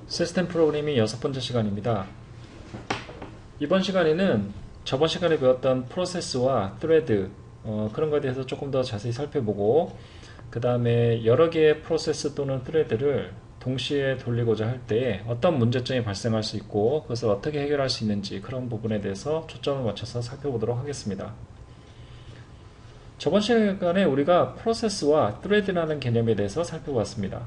시스템 프로그래밍 6번째 시간입니다. 이번 시간에는 저번 시간에 배웠던 프로세스와 thread 그런 것에 대해서 조금 더 자세히 살펴보고, 그 다음에 여러 개의 프로세스 또는 thread를 동시에 돌리고자 할 때 어떤 문제점이 발생할 수 있고 그것을 어떻게 해결할 수 있는지, 그런 부분에 대해서 초점을 맞춰서 살펴보도록 하겠습니다. 저번 시간에 우리가 프로세스와 thread라는 개념에 대해서 살펴봤습니다.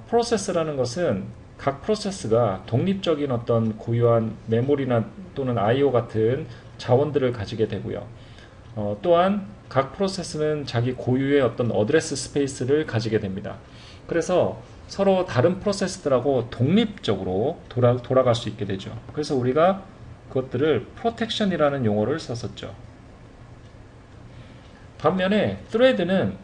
프로세스라는 것은 각 프로세스가 독립적인 어떤 고유한 메모리나 또는 I/O 같은 자원들을 가지게 되고요. 또한 각 프로세스는 자기 고유의 어떤 어드레스 스페이스를 가지게 됩니다. 그래서 서로 다른 프로세스들하고 독립적으로 돌아갈 수 있게 되죠. 그래서 우리가 그것들을 프로텍션이라는 용어를 썼었죠. 반면에 thread는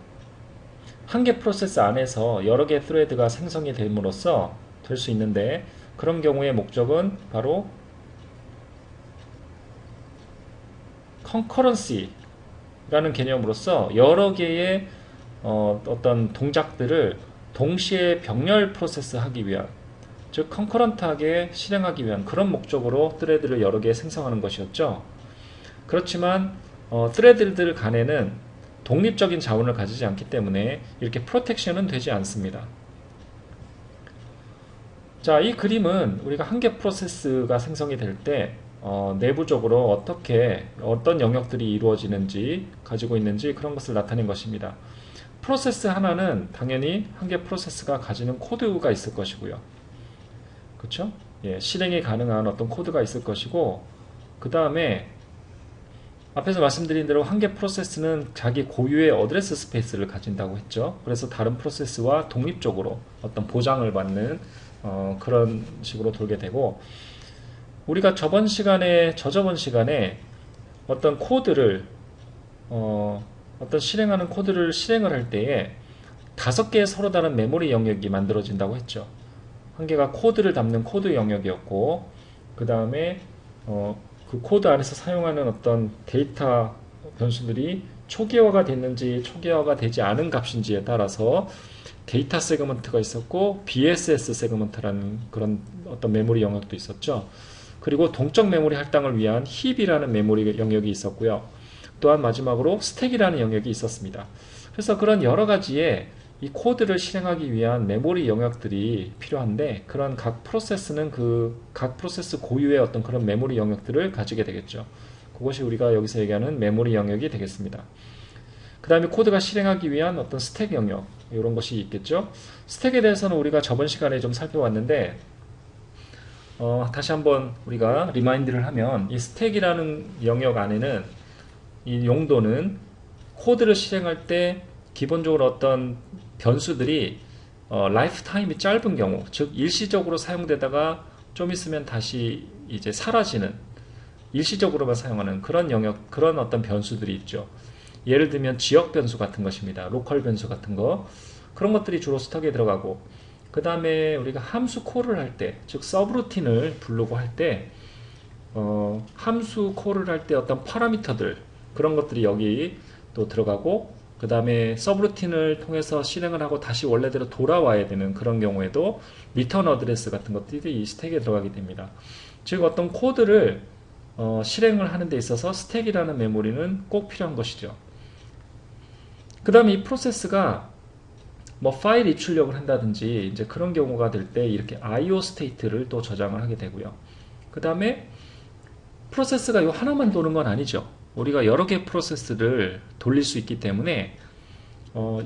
한 개 프로세스 안에서 여러 개의 thread가 생성이 됨으로써 될 수 있는데, 그런 경우의 목적은 바로 concurrency라는 개념으로서 여러 개의 어떤 동작들을 동시에 병렬 프로세스 하기 위한, 즉 concurrent하게 실행하기 위한 그런 목적으로 thread를 여러 개 생성하는 것이었죠. 그렇지만 thread들 간에는 독립적인 자원을 가지지 않기 때문에 이렇게 프로텍션은 되지 않습니다. 자, 이 그림은 우리가 한 개 프로세스가 생성이 될 때 내부적으로 어떤 영역들이 이루어지는지 가지고 있는지, 그런 것을 나타낸 것입니다. 프로세스 하나는 당연히 한 개 프로세스가 가지는 코드가 있을 것이고요. 그렇죠? 예, 실행이 가능한 어떤 코드가 있을 것이고, 그 다음에 앞에서 말씀드린 대로 한 개 프로세스는 자기 고유의 어드레스 스페이스를 가진다고 했죠. 그래서 다른 프로세스와 독립적으로 어떤 보장을 받는 그런 식으로 돌게 되고, 우리가 저저번 시간에 어떤 코드를 어떤 실행하는 코드를 실행을 할 때에 5개의 서로 다른 메모리 영역이 만들어진다고 했죠. 한 개가 코드를 담는 코드 영역이었고, 그 다음에 그 코드 안에서 사용하는 어떤 데이터 변수들이 초기화가 됐는지 초기화가 되지 않은 값인지에 따라서 데이터 세그먼트가 있었고, BSS 세그먼트라는 그런 어떤 메모리 영역도 있었죠. 그리고 동적 메모리 할당을 위한 힙이라는 메모리 영역이 있었고요. 또한 마지막으로 스택이라는 영역이 있었습니다. 그래서 그런 여러 가지의 이 코드를 실행하기 위한 메모리 영역들이 필요한데, 그런 각 프로세스는 각 프로세스 고유의 어떤 그런 메모리 영역들을 가지게 되겠죠. 그것이 우리가 여기서 얘기하는 메모리 영역이 되겠습니다. 그 다음에 코드가 실행하기 위한 어떤 스택 영역, 이런 것이 있겠죠. 스택에 대해서는 우리가 저번 시간에 좀 살펴봤는데, 다시 한번 우리가 리마인드를 하면, 이 스택이라는 영역 안에는 이 용도는 코드를 실행할 때 기본적으로 어떤 변수들이 라이프 타임이 짧은 경우, 즉 일시적으로 사용되다가 좀 있으면 다시 이제 사라지는, 일시적으로만 사용하는 그런 영역, 그런 어떤 변수들이 있죠. 예를 들면 지역 변수 같은 것입니다. 로컬 변수 같은 거, 그런 것들이 주로 스택에 들어가고, 그 다음에 우리가 함수 콜을 할 때, 즉 서브루틴을 부르고 할 때 함수 콜을 할 때 어떤 파라미터들, 그런 것들이 여기 또 들어가고, 그 다음에 서브루틴을 통해서 실행을 하고 다시 원래대로 돌아와야 되는 그런 경우에도 리턴 어드레스 같은 것들이 이 스택에 들어가게 됩니다. 즉 어떤 코드를 실행을 하는 데 있어서 스택이라는 메모리는 꼭 필요한 것이죠. 그 다음에 이 프로세스가 뭐 파일 입출력을 한다든지 이제 그런 경우가 될 때 이렇게 I/O 스테이트를 또 저장을 하게 되고요. 그 다음에 프로세스가 이 하나만 도는 건 아니죠. 우리가 여러 개 프로세스를 돌릴 수 있기 때문에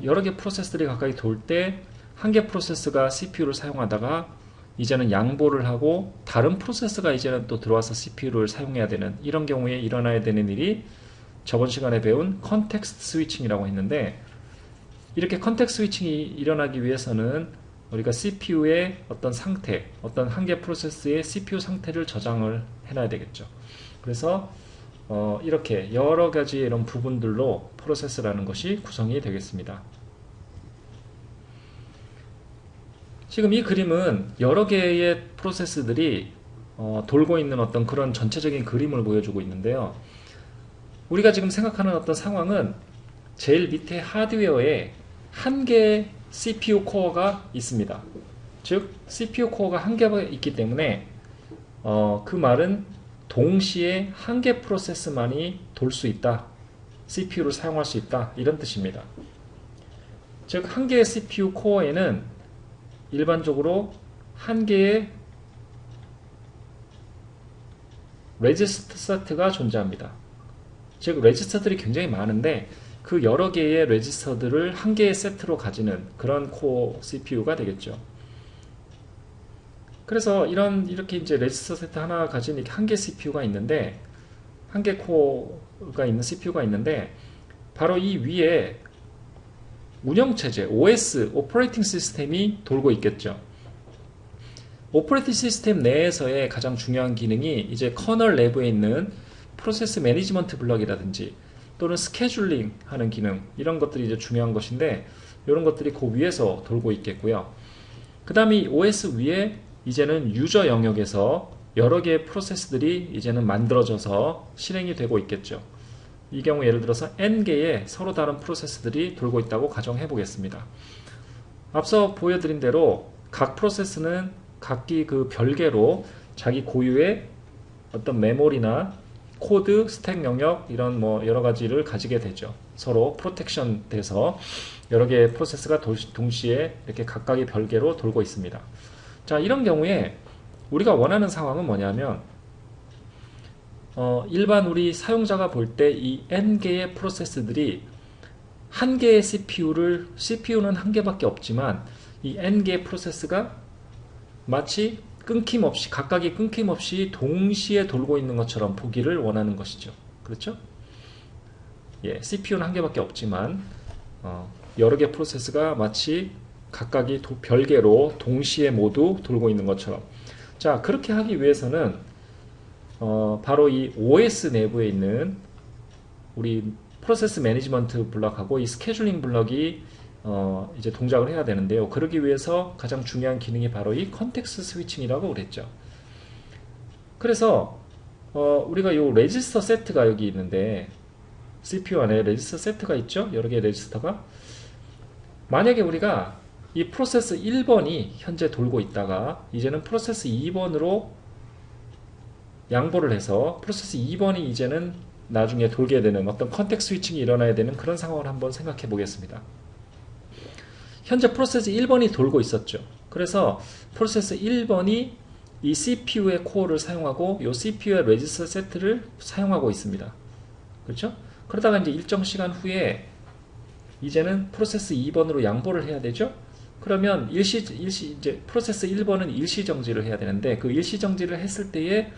여러 개 프로세스들이 가까이 돌 때 한 개 프로세스가 CPU를 사용하다가 이제는 양보를 하고 다른 프로세스가 이제는 또 들어와서 CPU를 사용해야 되는, 이런 경우에 일어나야 되는 일이 저번 시간에 배운 컨텍스트 스위칭이라고 했는데, 이렇게 컨텍스트 스위칭이 일어나기 위해서는 우리가 CPU의 어떤 상태, 어떤 한 개 프로세스의 CPU 상태를 저장을 해놔야 되겠죠. 그래서 이렇게 여러 가지 이런 부분들로 프로세스라는 것이 구성이 되겠습니다. 지금 이 그림은 여러 개의 프로세스들이 돌고 있는 어떤 그런 전체적인 그림을 보여주고 있는데요. 우리가 지금 생각하는 어떤 상황은 제일 밑에 하드웨어에 한 개의 CPU 코어가 있습니다. 즉 CPU 코어가 한 개가 있기 때문에 그 말은 동시에 한 개 프로세스만이 돌 수 있다. CPU를 사용할 수 있다. 이런 뜻입니다. 즉 한 개의 CPU 코어에는 일반적으로 한 개의 레지스터 세트가 존재합니다. 즉 레지스터들이 굉장히 많은데 그 여러 개의 레지스터들을 한 개의 세트로 가지는 그런 코어 CPU가 되겠죠. 그래서 이렇게 이제 레지스터 세트 하나 가진 한 개 CPU가 있는데, 한 개 코어가 있는 CPU가 있는데, 바로 이 위에 운영체제, OS, 오퍼레이팅 시스템이 돌고 있겠죠. 오퍼레이팅 시스템 내에서의 가장 중요한 기능이 이제 커널 내부에 있는 프로세스 매니지먼트 블럭이라든지 또는 스케줄링 하는 기능, 이런 것들이 이제 중요한 것인데, 이런 것들이 그 위에서 돌고 있겠고요. 그 다음에 이 OS 위에 이제는 유저 영역에서 여러 개의 프로세스들이 이제는 만들어져서 실행이 되고 있겠죠. 이 경우 예를 들어서 N개의 서로 다른 프로세스들이 돌고 있다고 가정해 보겠습니다. 앞서 보여드린 대로 각 프로세스는 각기 그 별개로 자기 고유의 어떤 메모리나 코드, 스택 영역 이런 뭐 여러 가지를 가지게 되죠. 서로 프로텍션 돼서 여러 개의 프로세스가 동시에 이렇게 각각의 별개로 돌고 있습니다. 자, 이런 경우에 우리가 원하는 상황은 뭐냐면 일반 우리 사용자가 볼 때 이 N개의 프로세스들이 한 개의 CPU는 한 개밖에 없지만 이 N개의 프로세스가 마치 끊김없이, 각각이 끊김없이 동시에 돌고 있는 것처럼 보기를 원하는 것이죠. 그렇죠? 예, CPU는 한 개밖에 없지만 여러 개 프로세스가 마치 각각이 별개로 동시에 모두 돌고 있는 것처럼. 자, 그렇게 하기 위해서는 바로 이 OS 내부에 있는 우리 프로세스 매니지먼트 블럭하고 이 스케줄링 블럭이 이제 동작을 해야 되는데요. 그러기 위해서 가장 중요한 기능이 바로 이 컨텍스트 스위칭이라고 그랬죠. 그래서 우리가 이 레지스터 세트가 여기 있는데, CPU 안에 레지스터 세트가 있죠. 여러 개의 레지스터가. 만약에 우리가 이 프로세스 1번이 현재 돌고 있다가 이제는 프로세스 2번으로 양보를 해서 프로세스 2번이 이제는 나중에 돌게 되는 어떤 컨텍스트 스위칭이 일어나야 되는 그런 상황을 한번 생각해 보겠습니다. 현재 프로세스 1번이 돌고 있었죠. 그래서 프로세스 1번이 이 CPU의 코어를 사용하고 이 CPU의 레지스터 세트를 사용하고 있습니다. 그렇죠? 그러다가 이제 일정 시간 후에 이제는 프로세스 2번으로 양보를 해야 되죠. 그러면 이제 프로세스 1번은 일시정지를 해야 되는데, 그 일시정지를 했을 때에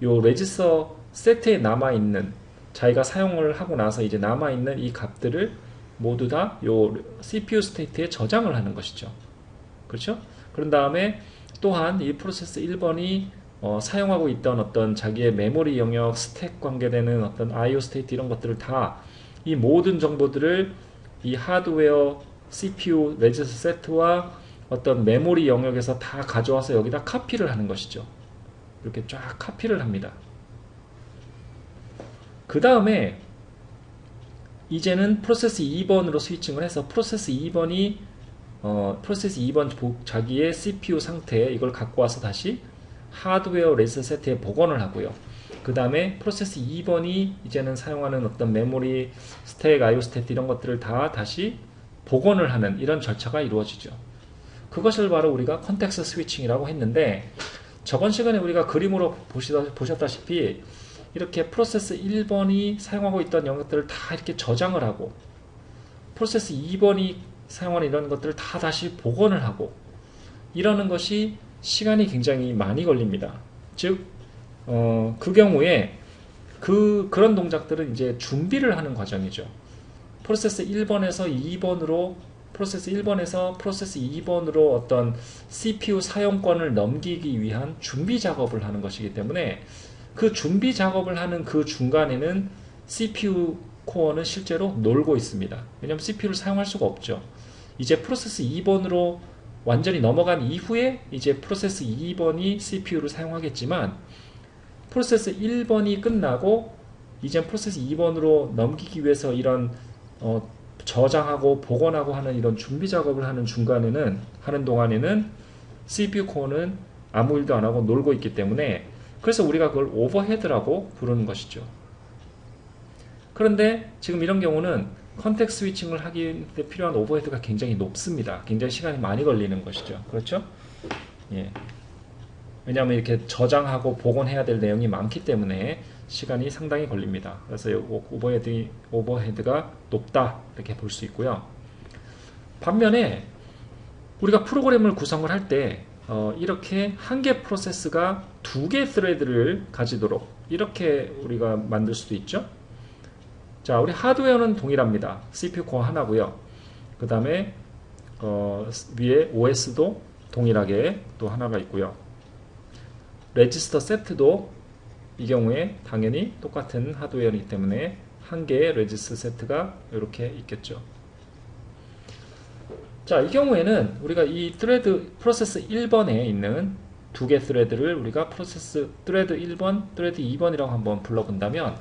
요 레지스터 세트에 남아있는, 자기가 사용을 하고 나서 이제 남아있는 이 값들을 모두 다 요 CPU 스테이트에 저장을 하는 것이죠. 그렇죠? 그런 다음에 또한 이 프로세스 1번이 사용하고 있던 어떤 자기의 메모리 영역, 스택 관계되는 어떤 IO 스테이트 이런 것들을 다, 이 모든 정보들을 이 하드웨어 CPU 레지스터 세트와 어떤 메모리 영역에서 다 가져와서 여기다 카피를 하는 것이죠. 이렇게 쫙 카피를 합니다. 그 다음에 이제는 프로세스 2번으로 스위칭을 해서 프로세스 2번이 프로세스 2번 자기의 CPU 상태에 이걸 갖고 와서 다시 하드웨어 레지스터 세트에 복원을 하고요. 그 다음에 프로세스 2번이 이제는 사용하는 어떤 메모리, 스택, IO 스테이트 이런 것들을 다 다시 복원을 하는 이런 절차가 이루어지죠. 그것을 바로 우리가 컨텍스트 스위칭이라고 했는데, 저번 시간에 우리가 그림으로 보셨다시피 이렇게 프로세스 1번이 사용하고 있던 영역들을 다 이렇게 저장을 하고 프로세스 2번이 사용하는 이런 것들을 다 다시 복원을 하고 이러는 것이 시간이 굉장히 많이 걸립니다. 즉 그 경우에 그런 동작들은 이제 준비를 하는 과정이죠. 프로세스 1번에서 2번으로 프로세스 1번에서 프로세스 2번으로 어떤 CPU 사용권을 넘기기 위한 준비 작업을 하는 것이기 때문에 그 준비 작업을 하는 그 중간에는 CPU 코어는 실제로 놀고 있습니다. 왜냐하면 CPU를 사용할 수가 없죠. 이제 프로세스 2번으로 완전히 넘어간 이후에 이제 프로세스 2번이 CPU를 사용하겠지만, 프로세스 1번이 끝나고 이제 프로세스 2번으로 넘기기 위해서 이런 저장하고 복원하고 하는 이런 준비 작업을 하는 동안에는 CPU 코어는 아무 일도 안 하고 놀고 있기 때문에 그래서 우리가 그걸 오버헤드라고 부르는 것이죠. 그런데 지금 이런 경우는 컨텍스트 스위칭을 하기 때 필요한 오버헤드가 굉장히 높습니다. 굉장히 시간이 많이 걸리는 것이죠. 그렇죠? 예. 왜냐하면 이렇게 저장하고 복원해야 될 내용이 많기 때문에 시간이 상당히 걸립니다. 그래서 오버헤드가 높다 이렇게 볼 수 있고요. 반면에 우리가 프로그램을 구성을 할 때 이렇게 한 개 프로세스가 두 개 스레드를 가지도록 이렇게 우리가 만들 수도 있죠. 자, 우리 하드웨어는 동일합니다. CPU 코어 하나고요. 그 다음에 위에 OS도 동일하게 또 하나가 있고요. 레지스터 세트도 이 경우에 당연히 똑같은 하드웨어이기 때문에 한 개의 레지스터 세트가 이렇게 있겠죠. 자, 이 경우에는 우리가 이 프로세스 1번에 있는 두 개 스레드를 우리가 프로세스 스레드 1번, 스레드 2번이라고 한번 불러본다면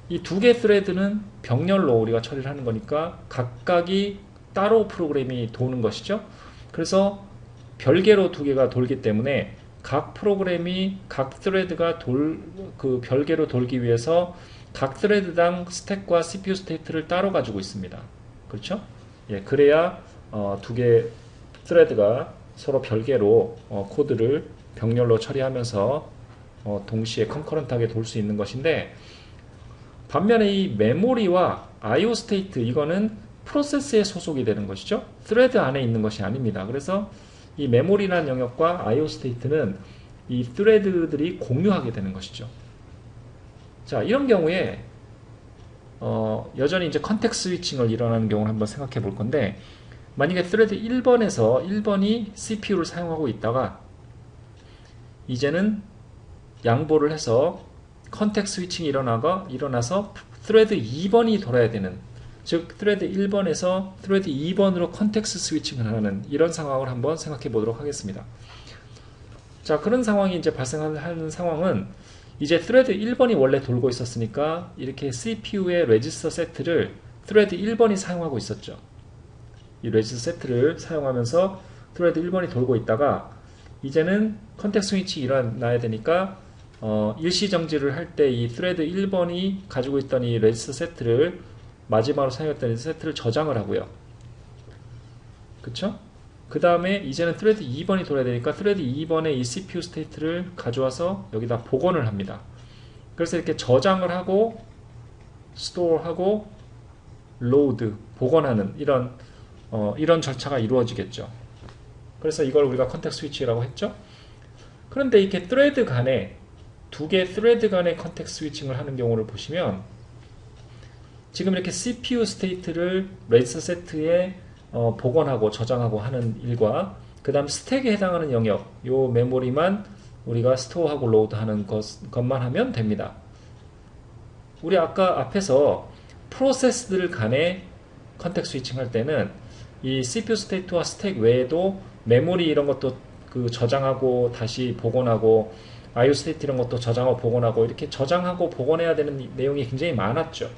이 두 개 스레드는 병렬로 우리가 처리를 하는 거니까 각각이 따로 프로그램이 도는 것이죠. 그래서 별개로 두 개가 돌기 때문에 각 프로그램이 각 스레드가 별개로 돌기 위해서 각 스레드당 스택과 CPU 스테이트를 따로 가지고 있습니다. 그렇죠? 예, 그래야 두 개 스레드가 서로 별개로 코드를 병렬로 처리하면서 동시에 컨커런트하게 돌 수 있는 것인데, 반면에 이 메모리와 IO 스테이트, 이거는 프로세스에 소속이 되는 것이죠. 스레드 안에 있는 것이 아닙니다. 그래서 이 메모리라는 영역과 IO 스테이트는 이 스레드들이 공유하게 되는 것이죠. 자, 이런 경우에 여전히 이제 컨텍스트 스위칭을 일어나는 경우를 한번 생각해 볼 건데, 만약에 스레드 1번에서 1번이 CPU를 사용하고 있다가 이제는 양보를 해서 컨텍스트 스위칭이 일어나서 스레드 2번이 돌아야 되는, 즉 스레드 1번에서 스레드 2번으로 컨텍스트 스위칭을 하는 이런 상황을 한번 생각해 보도록 하겠습니다. 자, 그런 상황이 이제 발생하는 상황은 이제 스레드 1번이 원래 돌고 있었으니까 이렇게 CPU의 레지스터 세트를 스레드 1번이 사용하고 있었죠. 이 레지스터 세트를 사용하면서 스레드 1번이 돌고 있다가 이제는 컨텍스트 스위칭이 일어나야 되니까 일시정지를 할 때 이 스레드 1번이 가지고 있던 이 레지스터 세트를, 마지막으로 사용했던 이 세트를 저장을 하고요. 그쵸? 그 다음에 이제는 스레드 2번이 돌아야 되니까 스레드 2번의 이 CPU 스테이트를 가져와서 여기다 복원을 합니다. 그래서 이렇게 저장을 하고 스토어하고 로드, 복원하는 이런 절차가 이루어지겠죠. 그래서 이걸 우리가 컨텍스트 스위치라고 했죠. 그런데 이렇게 스레드 간에 두 개 스레드 간의 컨텍스트 스위칭을 하는 경우를 보시면 지금 이렇게 CPU 스테이트를 레지스터 세트에 복원하고 저장하고 하는 일과 그 다음 스택에 해당하는 영역, 요 메모리만 우리가 스토어하고 로드하는 것만 하면 됩니다. 우리 아까 앞에서 프로세스들 간의 컨텍스트 스위칭 할 때는 이 CPU 스테이트와 스택 외에도 메모리 이런 것도 저장하고 다시 복원하고 IO 스테이트 이런 것도 저장하고 복원하고 이렇게 저장하고 복원해야 되는 내용이 굉장히 많았죠.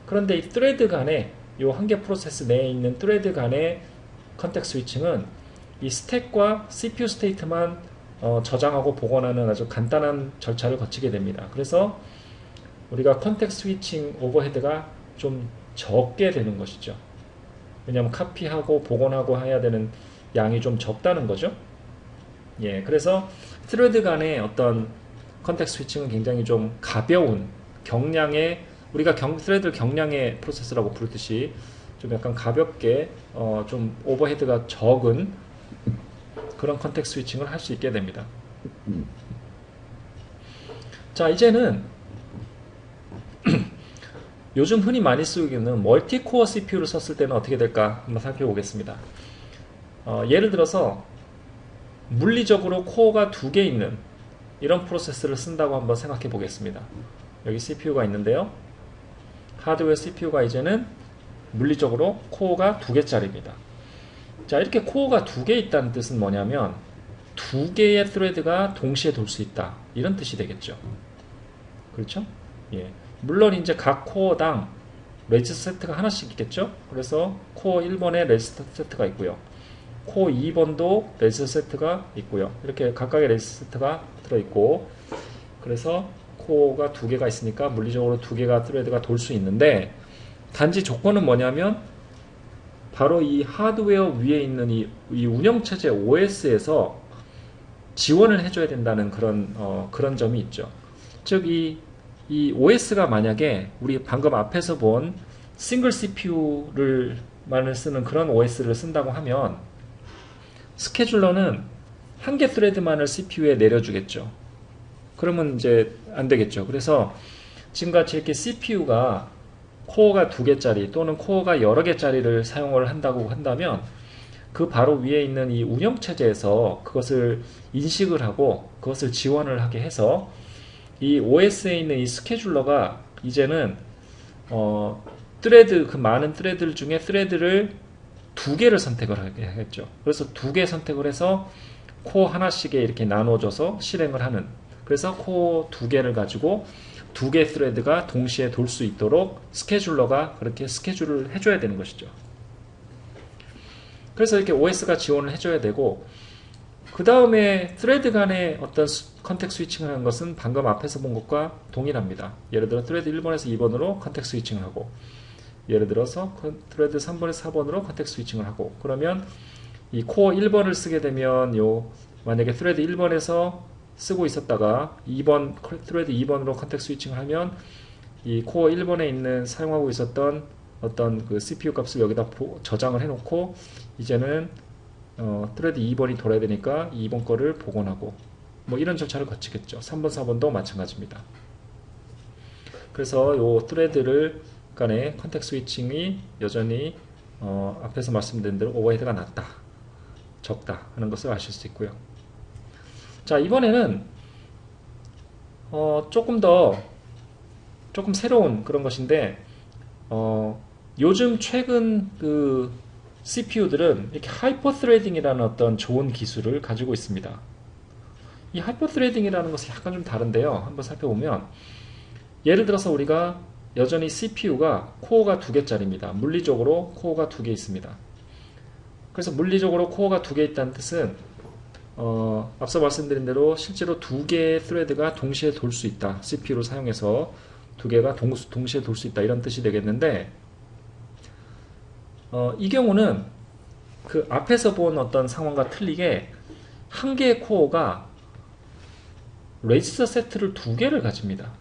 그런데 이 스레드 간에 이 한 개 프로세스 내에 있는 스레드 간의 컨텍스트 스위칭은 이 스택과 CPU 스테이트만 저장하고 복원하는 아주 간단한 절차를 거치게 됩니다. 그래서 우리가 컨텍스트 스위칭 오버헤드가 좀 적게 되는 것이죠. 왜냐하면 카피하고 복원하고 해야 되는 양이 좀 적다는 거죠. 예, 그래서 스레드 간의 어떤 컨텍스트 스위칭은 굉장히 좀 가벼운 경량의, 우리가 스레드를 경량의 프로세스라고 부르듯이 좀 약간 가볍게 좀 오버헤드가 적은 그런 컨텍스트 스위칭을 할 수 있게 됩니다. 자, 이제는 요즘 흔히 많이 쓰이는 멀티코어 CPU를 썼을 때는 어떻게 될까 한번 살펴보겠습니다. 예를 들어서 물리적으로 코어가 두 개 있는 이런 프로세스를 쓴다고 한번 생각해 보겠습니다. 여기 CPU가 있는데요. 하드웨어 CPU가 이제는 물리적으로 코어가 두 개짜리입니다. 자, 이렇게 코어가 두 개 있다는 뜻은 뭐냐면 두 개의 스레드가 동시에 돌 수 있다, 이런 뜻이 되겠죠. 그렇죠? 예. 물론 이제 각 코어당 레지스터 세트가 하나씩 있겠죠. 그래서 코어 1번에 레지스터 세트가 있고요. 코어 2번도 레지스터 세트가 있고요. 이렇게 각각의 레지스터 세트가 들어있고, 그래서 코어가 두 개가 있으니까 물리적으로 두 개가 트레드가 돌 수 있는데, 단지 조건은 뭐냐면 바로 이 하드웨어 위에 있는 이 운영체제 OS에서 지원을 해줘야 된다는 그런 점이 있죠. 즉, 이 OS가 만약에 우리 방금 앞에서 본 싱글 CPU만을 쓰는 그런 OS를 쓴다고 하면 스케줄러는 한 개 스레드만을 CPU에 내려주겠죠. 그러면 이제 안 되겠죠. 그래서 지금같이 이렇게 CPU가 코어가 두 개짜리 또는 코어가 여러 개짜리를 사용을 한다고 한다면 그 바로 위에 있는 이 운영체제에서 그것을 인식을 하고 그것을 지원을 하게 해서 이 OS에 있는 이 스케줄러가 이제는 그 많은 스레드들 중에 스레드를 두 개를 선택을 하겠죠. 그래서 두 개 선택을 해서 코어 하나씩에 이렇게 나눠줘서 실행을 하는, 그래서 코어 두 개를 가지고 두 개 스레드가 동시에 돌 수 있도록 스케줄러가 그렇게 스케줄을 해줘야 되는 것이죠. 그래서 이렇게 OS가 지원을 해줘야 되고, 그 다음에 스레드 간의 어떤 컨텍 스위칭을 하는 것은 방금 앞에서 본 것과 동일합니다. 예를 들어 스레드 1번에서 2번으로 컨텍 스위칭을 하고, 예를 들어서 스레드 3번에서 4번으로 컨텍 스위칭을 하고, 그러면 이 코어 1번을 쓰게 되면 만약에 스레드 1번에서 쓰고 있었다가 스레드 2번으로 컨텍 스위칭을 하면 이 코어 1번에 있는 사용하고 있었던 어떤 그 CPU 값을 여기다 저장을 해놓고 이제는 스레드 2번이 돌아야 되니까 2번 거를 복원하고 뭐 이런 절차를 거치겠죠. 3번, 4번도 마찬가지입니다. 그래서 요 스레드를 간의 컨텍 스위칭이 여전히 앞에서 말씀드린 대로 오버헤드가 낮다, 적다 하는 것을 아실 수 있고요. 자, 이번에는 조금 새로운 그런 것인데 요즘 최근 그 CPU들은 이렇게 하이퍼 스레딩이라는 어떤 좋은 기술을 가지고 있습니다. 이 하이퍼 스레딩이라는 것이 약간 좀 다른데요. 한번 살펴보면 예를 들어서 우리가 여전히 CPU가 코어가 두 개짜리입니다. 물리적으로 코어가 두 개 있습니다. 그래서 물리적으로 코어가 두 개 있다는 뜻은 앞서 말씀드린 대로 실제로 두 개의 스레드가 동시에 돌 수 있다. CPU를 사용해서 두 개가 동시에 돌 수 있다. 이런 뜻이 되겠는데 이 경우는 그 앞에서 본 어떤 상황과 틀리게 한 개의 코어가 레지스터 세트를 두 개를 가집니다.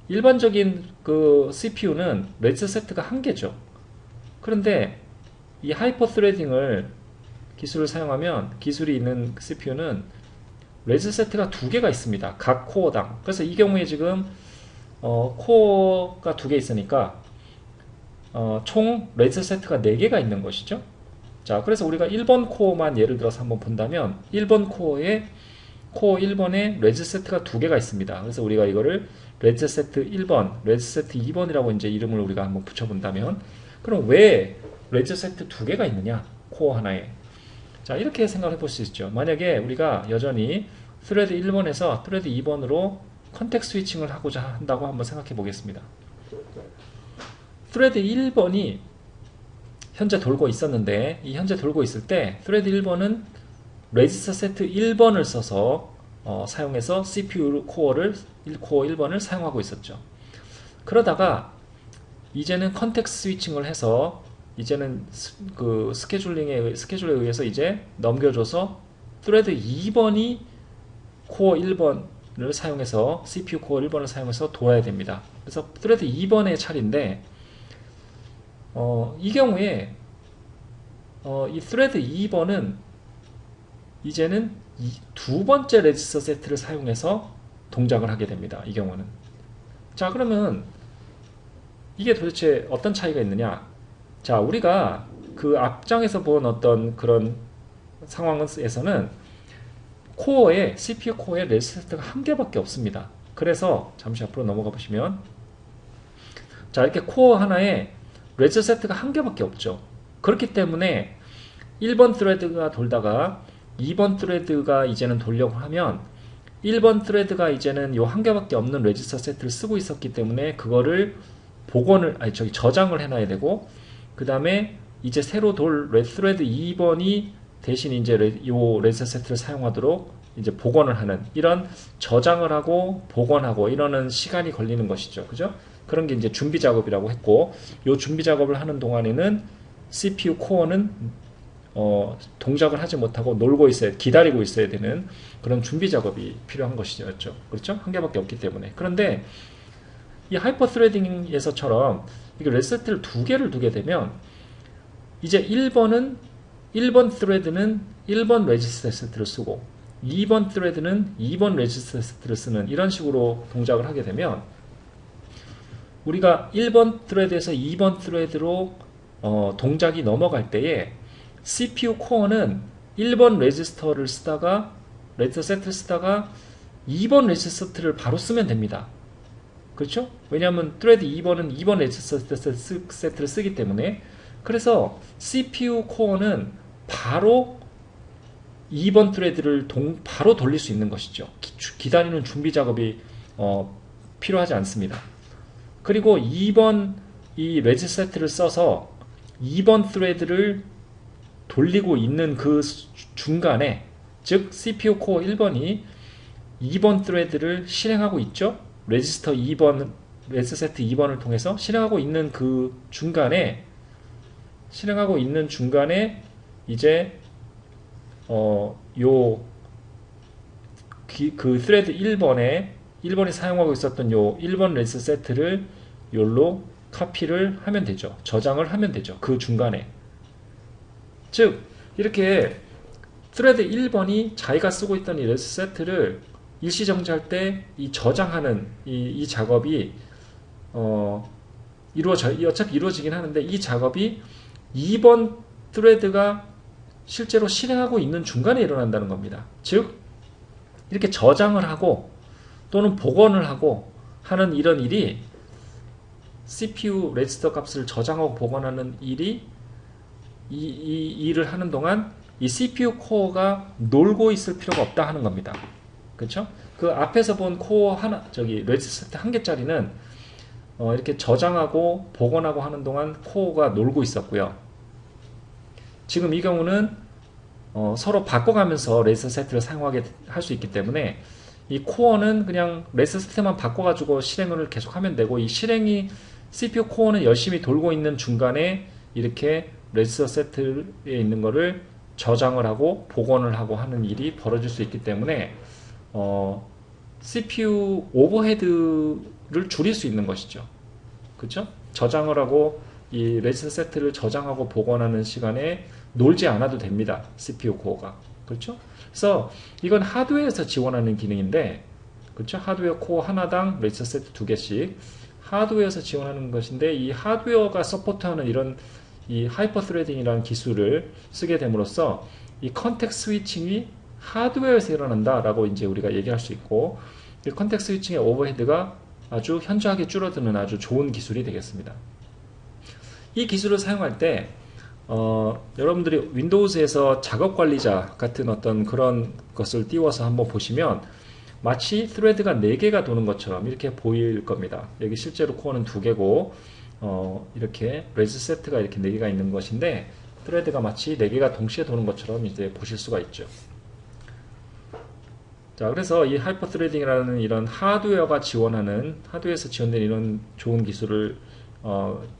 일반적인 그 CPU는 레지스터 세트가 한 개죠. 그런데 이 하이퍼 스레딩을 기술을 사용하면 기술이 있는 CPU는 레지스터 세트가 두 개가 있습니다. 각 코어당. 그래서 이 경우에 지금 코어가 두 개 있으니까 총 레지스터 세트가 4개가 있는 것이죠. 자, 그래서 우리가 1번 코어만 예를 들어서 한번 본다면 1번 코어 1번에 레지스터 세트가 두 개가 있습니다. 그래서 우리가 이거를 레지스터 세트 1번, 레지스터 세트 2번이라고 이제 이름을 우리가 한번 붙여본다면, 그럼 왜 레지스터 세트 두 개가 있느냐? 코어 하나에. 자, 이렇게 생각을 해볼 수 있죠. 만약에 우리가 여전히 스레드 1번에서 스레드 2번으로 컨텍 스위칭을 하고자 한다고 한번 생각해 보겠습니다. 스레드 1번이 현재 돌고 있었는데, 이 현재 돌고 있을 때 스레드 1번은 레지스터 세트 1번을 써서 사용해서 CPU 코어 1번을 사용하고 있었죠. 그러다가 이제는 컨텍 스위칭을 해서 이제는 그 스케줄에 의해서 이제 넘겨줘서 스레드 2번이 코어 1번을 사용해서 CPU 코어 1번을 사용해서 돌아야 됩니다. 그래서 스레드 2번의 차례인데 이 경우에 이 스레드 2번은 이제는 두 번째 레지스터 세트를 사용해서 동작을 하게 됩니다. 이 경우는. 자, 그러면 이게 도대체 어떤 차이가 있느냐? 자, 우리가 그 앞장에서 본 어떤 그런 상황에서는 CPU 코어에 레지스터 세트가 한 개밖에 없습니다. 그래서 잠시 앞으로 넘어가 보시면, 자, 이렇게 코어 하나에 레지스터 세트가 한 개밖에 없죠. 그렇기 때문에 1번 스레드가 돌다가 2번 스레드가 이제는 돌려고 하면 1번 스레드가 이제는 요 한 개밖에 없는 레지스터 세트를 쓰고 있었기 때문에 그거를 저장을 해놔야 되고, 그 다음에 이제 새로 돌 thread 2번이 대신 이제 요 레지스터 세트를 사용하도록 이제 복원을 하는, 이런 저장을 하고 복원하고 이러는 시간이 걸리는 것이죠. 그죠? 그런 게 이제 준비 작업이라고 했고, 요 준비 작업을 하는 동안에는 CPU 코어는 동작을 하지 못하고 놀고 있어야, 기다리고 있어야 되는 그런 준비 작업이 필요한 것이죠. 그렇죠? 한 개밖에 없기 때문에. 그런데 이 하이퍼 스레딩에서처럼 이게 레지스터를 두 개를 두게 되면 이제 1번 스레드는 1번 레지스터 세트를 쓰고 2번 스레드는 2번 레지스터 세트를 쓰는, 이런 식으로 동작을 하게 되면 우리가 1번 스레드에서 2번 스레드로 동작이 넘어갈 때에 CPU 코어는 1번 레지스터 세트를 쓰다가 2번 레지스터를 바로 쓰면 됩니다. 그렇죠? 왜냐하면 thread 2번은 2번 레지스터 세트를 쓰기 때문에. 그래서 CPU 코어는 바로 2번 thread를 바로 돌릴 수 있는 것이죠. 기다리는 준비 작업이 필요하지 않습니다. 그리고 2번 이 레지스터 세트를 써서 2번 thread를 돌리고 있는 그 중간에, 즉 CPU 코어 1번이 2번 thread를 실행하고 있죠. 레지스터 세트 2번을 통해서 실행하고 있는 그 중간에 이제 그 thread 1번이 사용하고 있었던 요 1번 레지스터 세트를 요로 카피를 하면 되죠. 저장을 하면 되죠. 그 중간에. 즉 이렇게 thread 1번이 자기가 쓰고 있던 이 레지스터 세트를 일시정지할 때 이 저장하는 이 작업이 어차피 이루어지긴 하는데, 이 작업이 2번 thread가 실제로 실행하고 있는 중간에 일어난다는 겁니다. 즉 이렇게 저장을 하고 또는 복원을 하고 하는 이런 일이, CPU 레지스터 값을 저장하고 복원하는 일이 이 일을 하는 동안 이 CPU 코어가 놀고 있을 필요가 없다 하는 겁니다. 그렇죠? 그 앞에서 본 코어 레지스터 한 개짜리는 이렇게 저장하고 복원하고 하는 동안 코어가 놀고 있었고요. 지금 이 경우는 서로 바꿔가면서 레지스터 세트를 사용하게 할 수 있기 때문에 이 코어는 그냥 레지스터 세트만 바꿔가지고 실행을 계속하면 되고, 이 CPU 코어는 열심히 돌고 있는 중간에 이렇게 레지스터 세트에 있는 거를 저장을 하고 복원을 하고 하는 일이 벌어질 수 있기 때문에 CPU 오버헤드를 줄일 수 있는 것이죠. 그렇죠? 저장을 하고 이 레지스터 세트를 저장하고 복원하는 시간에 놀지 않아도 됩니다. CPU 코어가. 그렇죠? 그래서 이건 하드웨어에서 지원하는 기능인데, 그렇죠? 하드웨어 코어 하나당 레지스터 세트 2개씩 하드웨어에서 지원하는 것인데, 이 하드웨어가 서포트하는 이런 이 하이퍼 스레딩이라는 기술을 쓰게 됨으로써 이 컨텍스트 스위칭이 하드웨어에서 일어난다라고 이제 우리가 얘기할 수 있고, 이 컨텍스트 스위칭의 오버헤드가 아주 현저하게 줄어드는 아주 좋은 기술이 되겠습니다. 이 기술을 사용할 때 여러분들이 윈도우즈에서 작업 관리자 같은 어떤 그런 것을 띄워서 한번 보시면 마치 스레드가 4개가 도는 것처럼 이렇게 보일 겁니다. 여기 실제로 코어는 2개고 이렇게 레지스터 세트가 이렇게 4개가 있는 것인데, 스레드가 마치 4개가 동시에 도는 것처럼 이제 보실 수가 있죠. 자, 그래서 이 하이퍼 스레딩이라는 이런 하드웨어에서 지원된 이런 좋은 기술을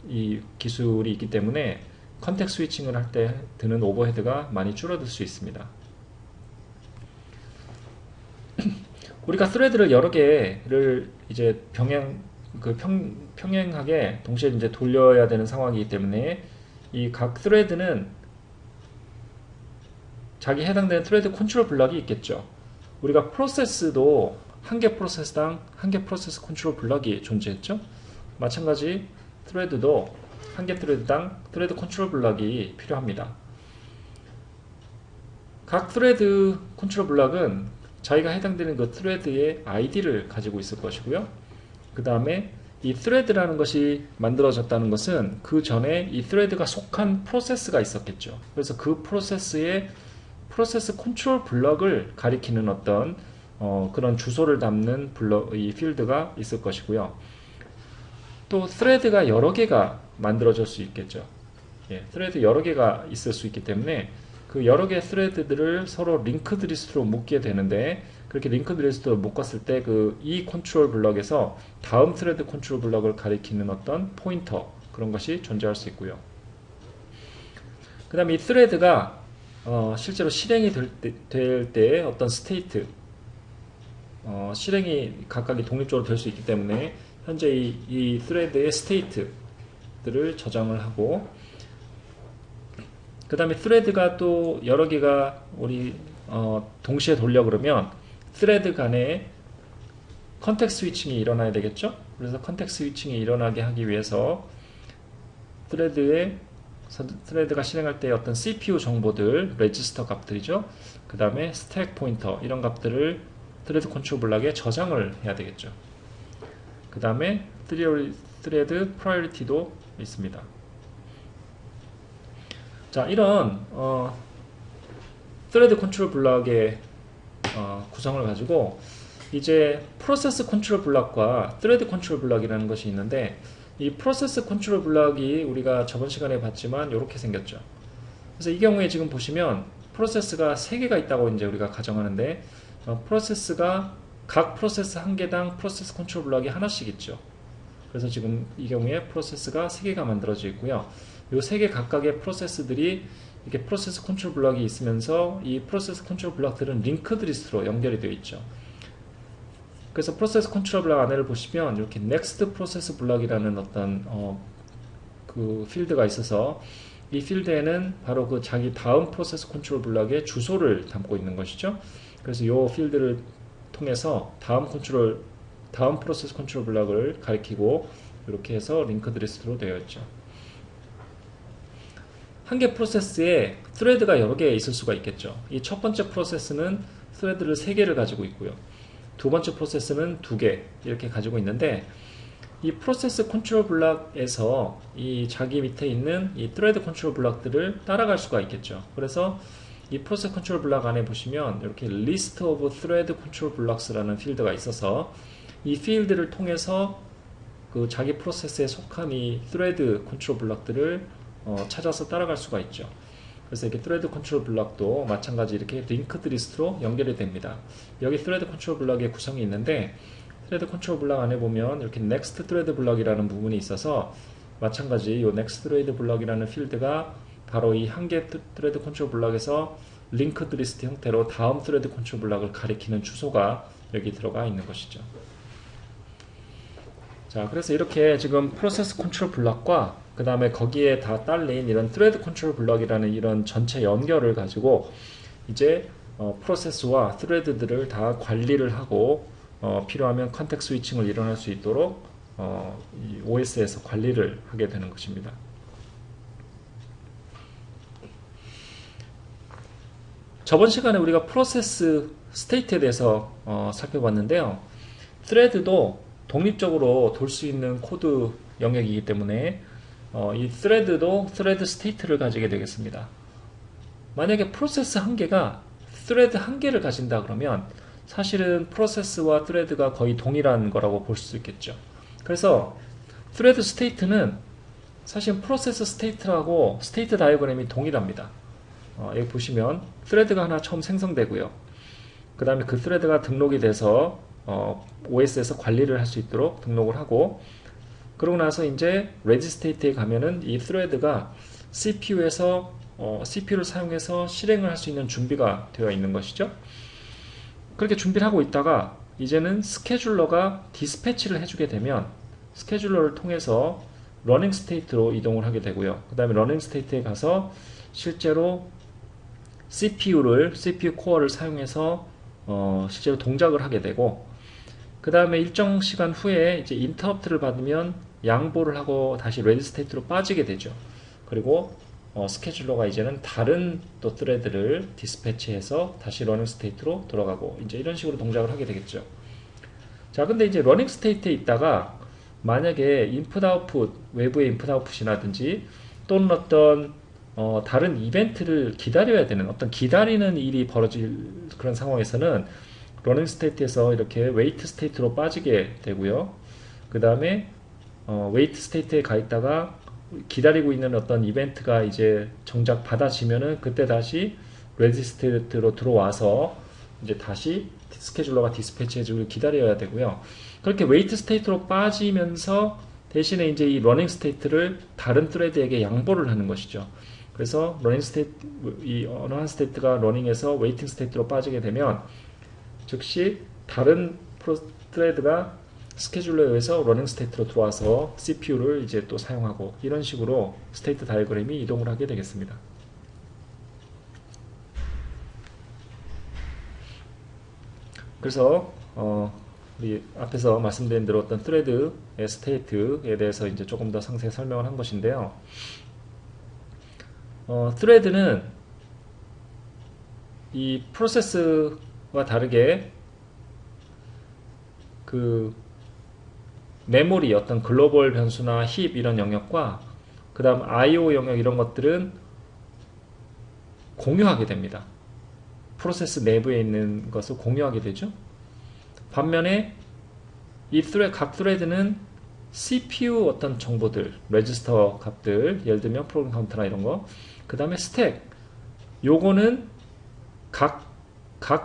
이 기술이 있기 때문에 컨텍스트 스위칭을 할 때 드는 오버헤드가 많이 줄어들 수 있습니다. 우리가 스레드를 여러 개를 이제 평행하게 동시에 이제 돌려야 되는 상황이기 때문에 이 각 스레드는 자기 해당되는 스레드 컨트롤 블럭이 있겠죠. 우리가 프로세스도 한 개 프로세스당 한 개 프로세스 컨트롤 블럭이 존재했죠. 마찬가지 스레드도 한 개 스레드당 스레드 컨트롤 블럭이 필요합니다. 각 스레드 컨트롤 블럭은 자기가 해당되는 그 스레드의 아이디를 가지고 있을 것이고요. 그 다음에 이 스레드라는 것이 만들어졌다는 것은 그 전에 이 스레드가 속한 프로세스가 있었겠죠. 그래서 그 프로세스의 프로세스 컨트롤 블럭을 가리키는 어떤 그런 주소를 담는 이 필드가 있을 것이고요. 또 스레드가 여러 개가 만들어질 수 있겠죠. thread 여러 개가 있을 수 있기 때문에 그 여러 개의 thread들을 서로 linked list로 묶게 되는데, 그렇게 linked list로 묶었을 때 그 이 컨트롤 블럭에서 다음 thread 컨트롤 블럭을 가리키는 어떤 포인터, 그런 것이 존재할 수 있고요. 그 다음에 이 thread가 실제로 실행이 될 때 어떤 스테이트, 실행이 각각이 독립적으로 될 수 있기 때문에 현재 이 thread의 스테이트들을 저장을 하고, 그 다음에 thread가 또 여러 개가 우리 동시에 돌려 그러면 thread 간에 컨텍스트 스위칭이 일어나야 되겠죠. 그래서 컨텍스트 스위칭이 일어나게 하기 위해서 thread가 실행할 때 어떤 CPU 정보들, 레지스터 값들이죠. 그 다음에 스택 포인터, 이런 값들을 thread 컨트롤 블럭에 저장을 해야 되겠죠. 그 다음에 thread priority도 있습니다. 자, 이런 thread 컨트롤 블럭의 구성을 가지고 이제 프로세스 컨트롤 블럭과 thread 컨트롤 블럭이라는 것이 있는데, 이 프로세스 컨트롤 블럭이 우리가 저번 시간에 봤지만 이렇게 생겼죠. 그래서 이 경우에 지금 보시면 프로세스가 3개가 있다고 이제 우리가 가정하는데, 프로세스가 각 프로세스 한 개당 프로세스 컨트롤 블럭이 하나씩 있죠. 그래서 지금 이 경우에 프로세스가 3개가 만들어져 있고요. 이 3개 각각의 프로세스들이 이렇게 프로세스 컨트롤 블럭이 있으면서 이 프로세스 컨트롤 블럭들은 링크드 리스트로 연결이 되어 있죠. 그래서 프로세스 컨트롤 블럭 안에를 보시면 이렇게 next 프로세스 블럭이라는 어떤 그 필드가 있어서, 이 필드에는 바로 그 자기 다음 프로세스 컨트롤 블럭의 주소를 담고 있는 것이죠. 그래서 이 필드를 통해서 다음 프로세스 컨트롤 블럭을 가리키고 이렇게 해서 링크드 리스트로 되어 있죠. 한 개 프로세스에 thread가 여러 개 있을 수가 있겠죠. 이 첫 번째 프로세스는 thread를 3개를 가지고 있고요. 두 번째 프로세스는 2개 이렇게 가지고 있는데, 이 프로세스 컨트롤 블럭에서 이 자기 밑에 있는 이 thread 컨트롤 블럭들을 따라갈 수가 있겠죠. 그래서 이 프로세스 컨트롤 블럭 안에 보시면 이렇게 list of thread control blocks라는 필드가 있어서, 이 필드를 통해서 그 자기 프로세스에 속한 이 thread 컨트롤 블럭들을 찾아서 따라갈 수가 있죠. 그래서 이렇게 thread 컨트롤 블럭도 마찬가지 이렇게 linked 리스트로 연결이 됩니다. 여기 thread 컨트롤 블럭의 구성이 있는데, thread 컨트롤 블럭 안에 보면 이렇게 next thread 블럭이라는 부분이 있어서, 마찬가지 이 next thread 블럭이라는 필드가 바로 이 한 개 thread 컨트롤 블럭에서 linked 리스트 형태로 다음 thread 컨트롤 블럭을 가리키는 주소가 여기 들어가 있는 것이죠. 자, 그래서 이렇게 지금 프로세스 컨트롤 블럭과 그 다음에 거기에 다 딸린 이런 thread 컨트롤 블럭이라는 이런 전체 연결을 가지고 이제 프로세스와 thread들을 다 관리를 하고 필요하면 컨텍스트 스위칭을 일어날 수 있도록 이 OS에서 관리를 하게 되는 것입니다. 저번 시간에 우리가 프로세스 스테이트에 대해서 살펴봤는데요. thread도 독립적으로 돌 수 있는 코드 영역이기 때문에 이 thread도 thread state를 가지게 되겠습니다. 만약에 프로세스 한 개가 thread 한 개를 가진다 그러면 사실은 프로세스와 thread가 거의 동일한 거라고 볼 수 있겠죠. 그래서 thread state는 사실 프로세스 state하고 state 다이어그램이 동일합니다. 여기 보시면 thread가 하나 처음 생성되고요. 그 다음에 그 thread가 등록이 돼서 OS에서 관리를 할 수 있도록 등록을 하고, 그러고 나서 이제 레지 스테이트에 가면은 이 thread가 CPU에서 CPU를 사용해서 실행을 할 수 있는 준비가 되어 있는 것이죠. 그렇게 준비를 하고 있다가 이제는 스케줄러가 디스패치를 해주게 되면 스케줄러를 통해서 러닝 스테이트로 이동을 하게 되고요. 그 다음에 러닝 스테이트에 가서 실제로 CPU 코어를 사용해서 실제로 동작을 하게 되고, 그 다음에 일정 시간 후에 이제 인터럽트를 받으면 양보를 하고 다시 레디 스테이트로 빠지게 되죠. 그리고 스케줄러가 이제는 다른 또 thread를 디스패치해서 다시 러닝 스테이트로 돌아가고 이제 이런 식으로 동작을 하게 되겠죠. 자, 근데 이제 러닝 스테이트에 있다가 만약에 인풋 아웃풋, 외부의 인풋 아웃풋이라든지 또는 어떤 다른 이벤트를 기다려야 되는 어떤 기다리는 일이 벌어질 그런 상황에서는 러닝 스테이트에서 이렇게 웨이트 스테이트로 빠지게 되고요. 그 다음에 웨이트 스테이트에 가 있다가 기다리고 있는 어떤 이벤트가 이제 정작 받아지면은 그때 다시 레디 스테이트로 들어와서 이제 다시 스케줄러가 디스패치 해주길 기다려야 되고요. 그렇게 웨이트 스테이트로 빠지면서 대신에 이제 이 러닝 스테이트를 다른 thread에게 양보를 하는 것이죠. 그래서 러닝 스테이트, 이 어느 한 스테이트가 러닝에서 웨이팅 스테이트로 빠지게 되면 즉시 다른 thread가 스케줄러에 의해서 러닝 스테이트로 들어와서 CPU를 이제 또 사용하고 이런 식으로 스테이트 다이어그램이 이동을 하게 되겠습니다. 그래서 우리 앞에서 말씀드린 대로 어떤 thread의 스테이트에 대해서 이제 조금 더 상세히 설명을 한 것인데요. thread는 이 프로세스와 다르게 그 메모리 어떤 글로벌 변수나 힙 이런 영역과 그 다음 IO 영역 이런 것들은 공유하게 됩니다. 프로세스 내부에 있는 것을 공유하게 되죠. 반면에 이 각 thread는 CPU 어떤 정보들, 레지스터 값들, 예를 들면 프로그램 카운터나 이런 거, 그 다음에 스택, 요거는 각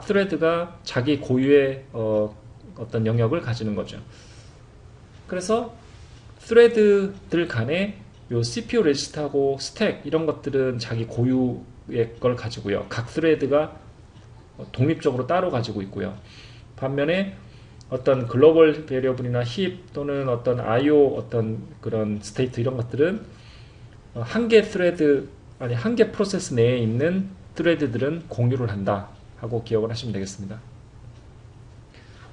thread가 자기 고유의 어떤 영역을 가지는 거죠. 그래서 thread들 간에 요 CPU 레지스터하고 스택 이런 것들은 자기 고유의 걸 가지고요. 각 thread가 독립적으로 따로 가지고 있고요. 반면에 어떤 글로벌 베리어블이나 힙 또는 어떤 IO 어떤 그런 스테이트 이런 것들은 한 개 thread 아니 한 개 프로세스 내에 있는 thread들은 공유를 한다 하고 기억을 하시면 되겠습니다.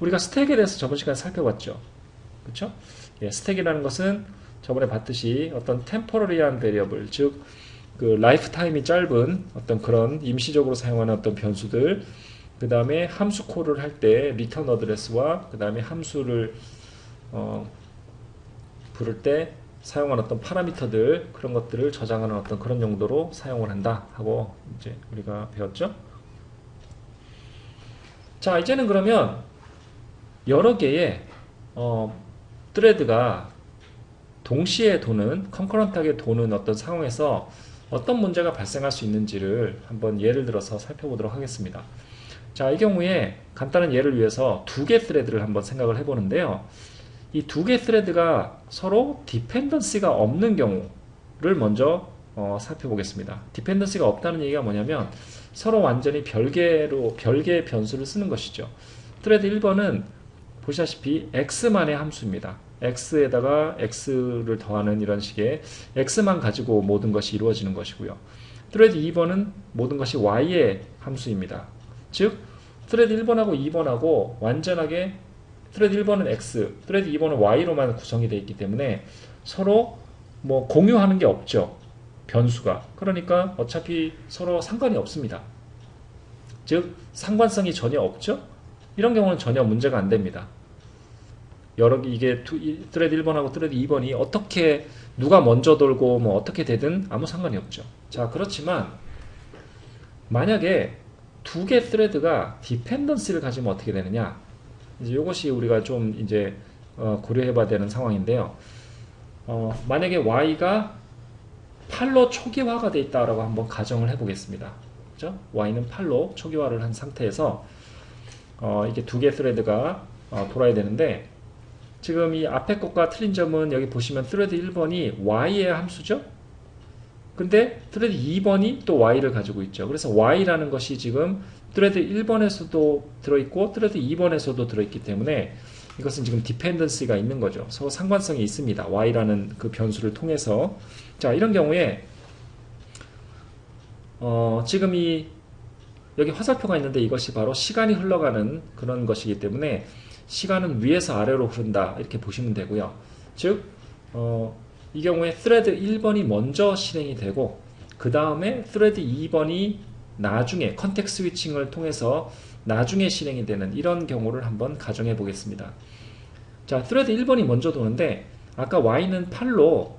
우리가 스택에 대해서 저번 시간에 살펴봤죠. 그렇죠? 예, 스택이라는 것은 저번에 봤듯이 어떤 템포러리한 베리어블, 즉 그 라이프 타임이 짧은 어떤 그런 임시적으로 사용하는 어떤 변수들, 그 다음에 함수 콜을 할 때 리턴 어드레스와 그 다음에 함수를 부를 때 사용하는 어떤 파라미터들 그런 것들을 저장하는 어떤 그런 용도로 사용을 한다 하고 이제 우리가 배웠죠. 자, 이제는 그러면 여러 개의 thread가 동시에 도는 컨커런트하게 도는 어떤 상황에서 어떤 문제가 발생할 수 있는지를 한번 예를 들어서 살펴보도록 하겠습니다. 자, 이 경우에 간단한 예를 위해서 두 개 thread를 한번 생각을 해보는데요. 이 두 개 thread가 서로 디펜던시가 없는 경우를 먼저 살펴보겠습니다. 디펜던시가 없다는 얘기가 뭐냐면 서로 완전히 별개의 변수를 쓰는 것이죠. thread 1번은 보시다시피 x만의 함수입니다. x에다가 x를 더하는 이런 식의 x만 가지고 모든 것이 이루어지는 것이고요. thread 2번은 모든 것이 y의 함수입니다. 즉 thread 1번하고 2번하고 완전하게 thread 1번은 x, thread 2번은 y로만 구성이 되어 있기 때문에 서로 뭐 공유하는 게 없죠. 변수가. 그러니까 어차피 서로 상관이 없습니다. 즉 상관성이 전혀 없죠. 이런 경우는 전혀 문제가 안 됩니다. 이게 thread 1번하고 thread 2번이 어떻게 누가 먼저 돌고 뭐 어떻게 되든 아무 상관이 없죠. 자, 그렇지만 만약에 두 개 thread가 디펜던시를 가지면 어떻게 되느냐? 이제 이것이 우리가 좀 이제 고려해봐야 되는 상황인데요. 만약에 y가 8로 초기화가 되어 있다라고 한번 가정을 해보겠습니다. 그죠? y는 8로 초기화를 한 상태에서 이게 두 개 thread가 돌아야 되는데 지금 이 앞에 것과 틀린 점은 여기 보시면 thread 1번이 y의 함수죠? 근데 thread 2번이 또 y를 가지고 있죠. 그래서 y라는 것이 지금 thread 1번에서도 들어있고 thread 2번에서도 들어있기 때문에 이것은 지금 디펜던시가 있는 거죠. 서로 상관성이 있습니다. y라는 그 변수를 통해서. 자, 이런 경우에 지금 여기 화살표가 있는데 이것이 바로 시간이 흘러가는 그런 것이기 때문에 시간은 위에서 아래로 흐른다 이렇게 보시면 되고요. 즉 이 경우에 thread 1번이 먼저 실행이 되고 그 다음에 thread 2번이 나중에 컨텍스트 스위칭을 통해서 나중에 실행이 되는 이런 경우를 한번 가정해 보겠습니다. 자, thread 1번이 먼저 도는데 아까 y는 8로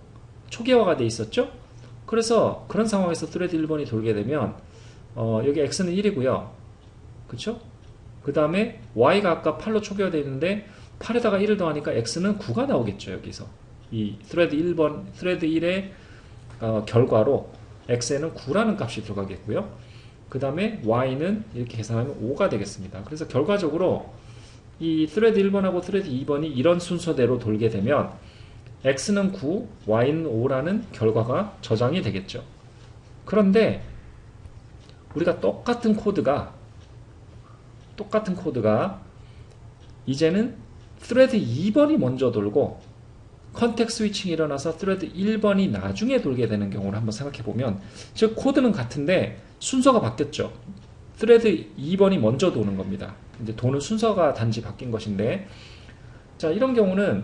초기화가 돼 있었죠? 그래서 그런 상황에서 thread 1번이 돌게 되면 여기 x는 1이고요. 그쵸? 그 다음에 y가 아까 8로 초기화되어 있는데 8에다가 1을 더하니까 x는 9가 나오겠죠. 여기서 이 thread 1번, thread 1의 결과로 x에는 9라는 값이 들어가겠고요. 그 다음에 y는 이렇게 계산하면 5가 되겠습니다. 그래서 결과적으로 이 thread 1번하고 thread 2번이 이런 순서대로 돌게 되면 x는 9, y는 5라는 결과가 저장이 되겠죠. 그런데 우리가 똑같은 코드가 이제는 thread 2번이 먼저 돌고 컨텍스트 스위칭이 일어나서 thread 1번이 나중에 돌게 되는 경우를 한번 생각해 보면, 즉 코드는 같은데 순서가 바뀌었죠. thread 2번이 먼저 도는 겁니다. 이제 도는 순서가 단지 바뀐 것인데, 자, 이런 경우는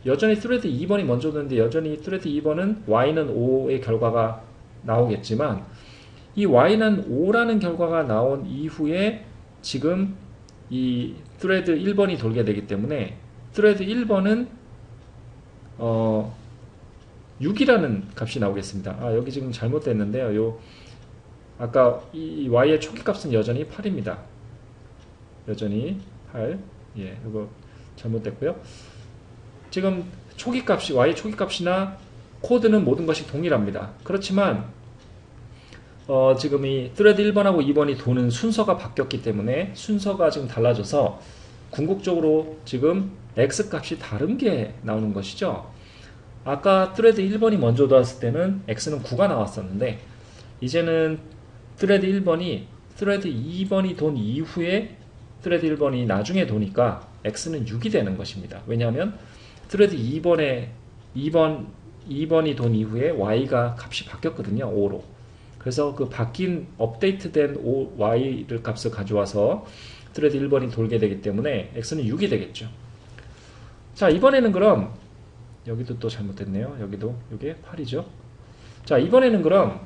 여전히 thread 2번이 먼저 도는데 여전히 thread 2번은 y는 5의 결과가 나오겠지만, 이 y는 5라는 결과가 나온 이후에 지금 이 thread 1번이 돌게 되기 때문에 thread 1번은 6이라는 값이 나오겠습니다. 여기 지금 잘못됐는데요. 아까 이 y의 초기값은 여전히 8입니다. 여전히 8. 예, 이거 잘못됐고요. 지금 초기값이 y의 초기값이나 코드는 모든 것이 동일합니다. 그렇지만 지금 이 thread 1번하고 2번이 도는 순서가 바뀌었기 때문에 순서가 지금 달라져서 궁극적으로 지금 x 값이 다른 게 나오는 것이죠. 아까 thread 1번이 먼저 돌았을 때는 x는 9가 나왔었는데, 이제는 thread 1번이 thread 2번이 돈 이후에 thread 1번이 나중에 도니까 x는 6이 되는 것입니다. 왜냐하면 thread 2번이 돈 이후에 y가 값이 바뀌었거든요. 5로. 그래서 그 바뀐 업데이트된 y를 값을 가져와서 thread 1번이 돌게 되기 때문에 x는 6이 되겠죠. 자, 이번에는 그럼 여기도 또 잘못됐네요. 여기도 이게 8이죠. 자, 이번에는 그럼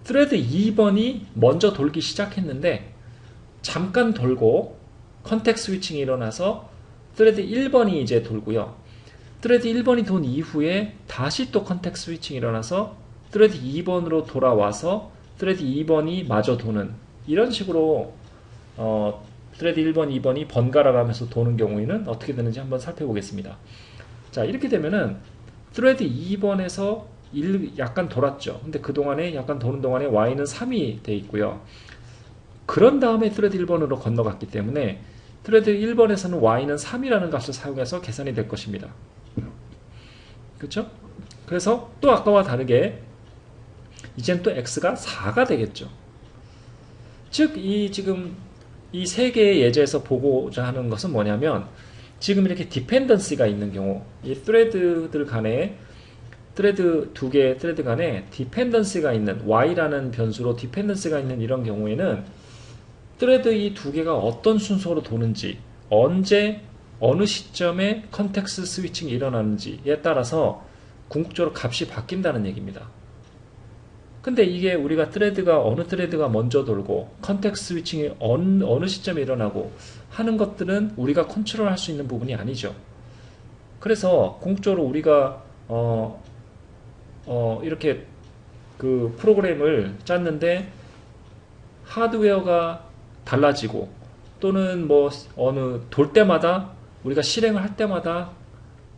thread 2번이 먼저 돌기 시작했는데 잠깐 돌고 컨텍스트 스위칭이 일어나서 thread 1번이 이제 돌고요. thread 1번이 돈 이후에 다시 또 컨텍스트 스위칭이 일어나서 thread 2번으로 돌아와서 thread 2번이 마저 도는, 이런 식으로 thread 1번, 2번이 번갈아 가면서 도는 경우에는 어떻게 되는지 한번 살펴보겠습니다. 자, 이렇게 되면은 thread 2번에서 약간 돌았죠. 근데 그동안에 약간 도는 동안에 y는 3이 돼 있고요. 그런 다음에 thread 1번으로 건너갔기 때문에 thread 1번에서는 y는 3이라는 값을 사용해서 계산이 될 것입니다. 그렇죠? 그래서 또 아까와 다르게 이젠 또 x가 4가 되겠죠. 즉, 지금 이 세 개의 예제에서 보고자 하는 것은 뭐냐면, 지금 이렇게 디펜던시가 있는 경우, 이 thread들 간에 thread 두 개의 thread 간에 디펜던시가 있는, y라는 변수로 디펜던시가 있는 이런 경우에는 thread 이 두 개가 어떤 순서로 도는지, 언제 어느 시점에 컨텍스트 스위칭이 일어나는지에 따라서 궁극적으로 값이 바뀐다는 얘기입니다. 근데 이게 우리가 어느 thread가 먼저 돌고 컨텍스트 스위칭이 어느 시점에 일어나고 하는 것들은 우리가 컨트롤할 수 있는 부분이 아니죠. 그래서 궁극적으로 우리가 이렇게 그 프로그램을 짰는데 하드웨어가 달라지고, 또는 뭐 어느 돌 때마다 우리가 실행을 할 때마다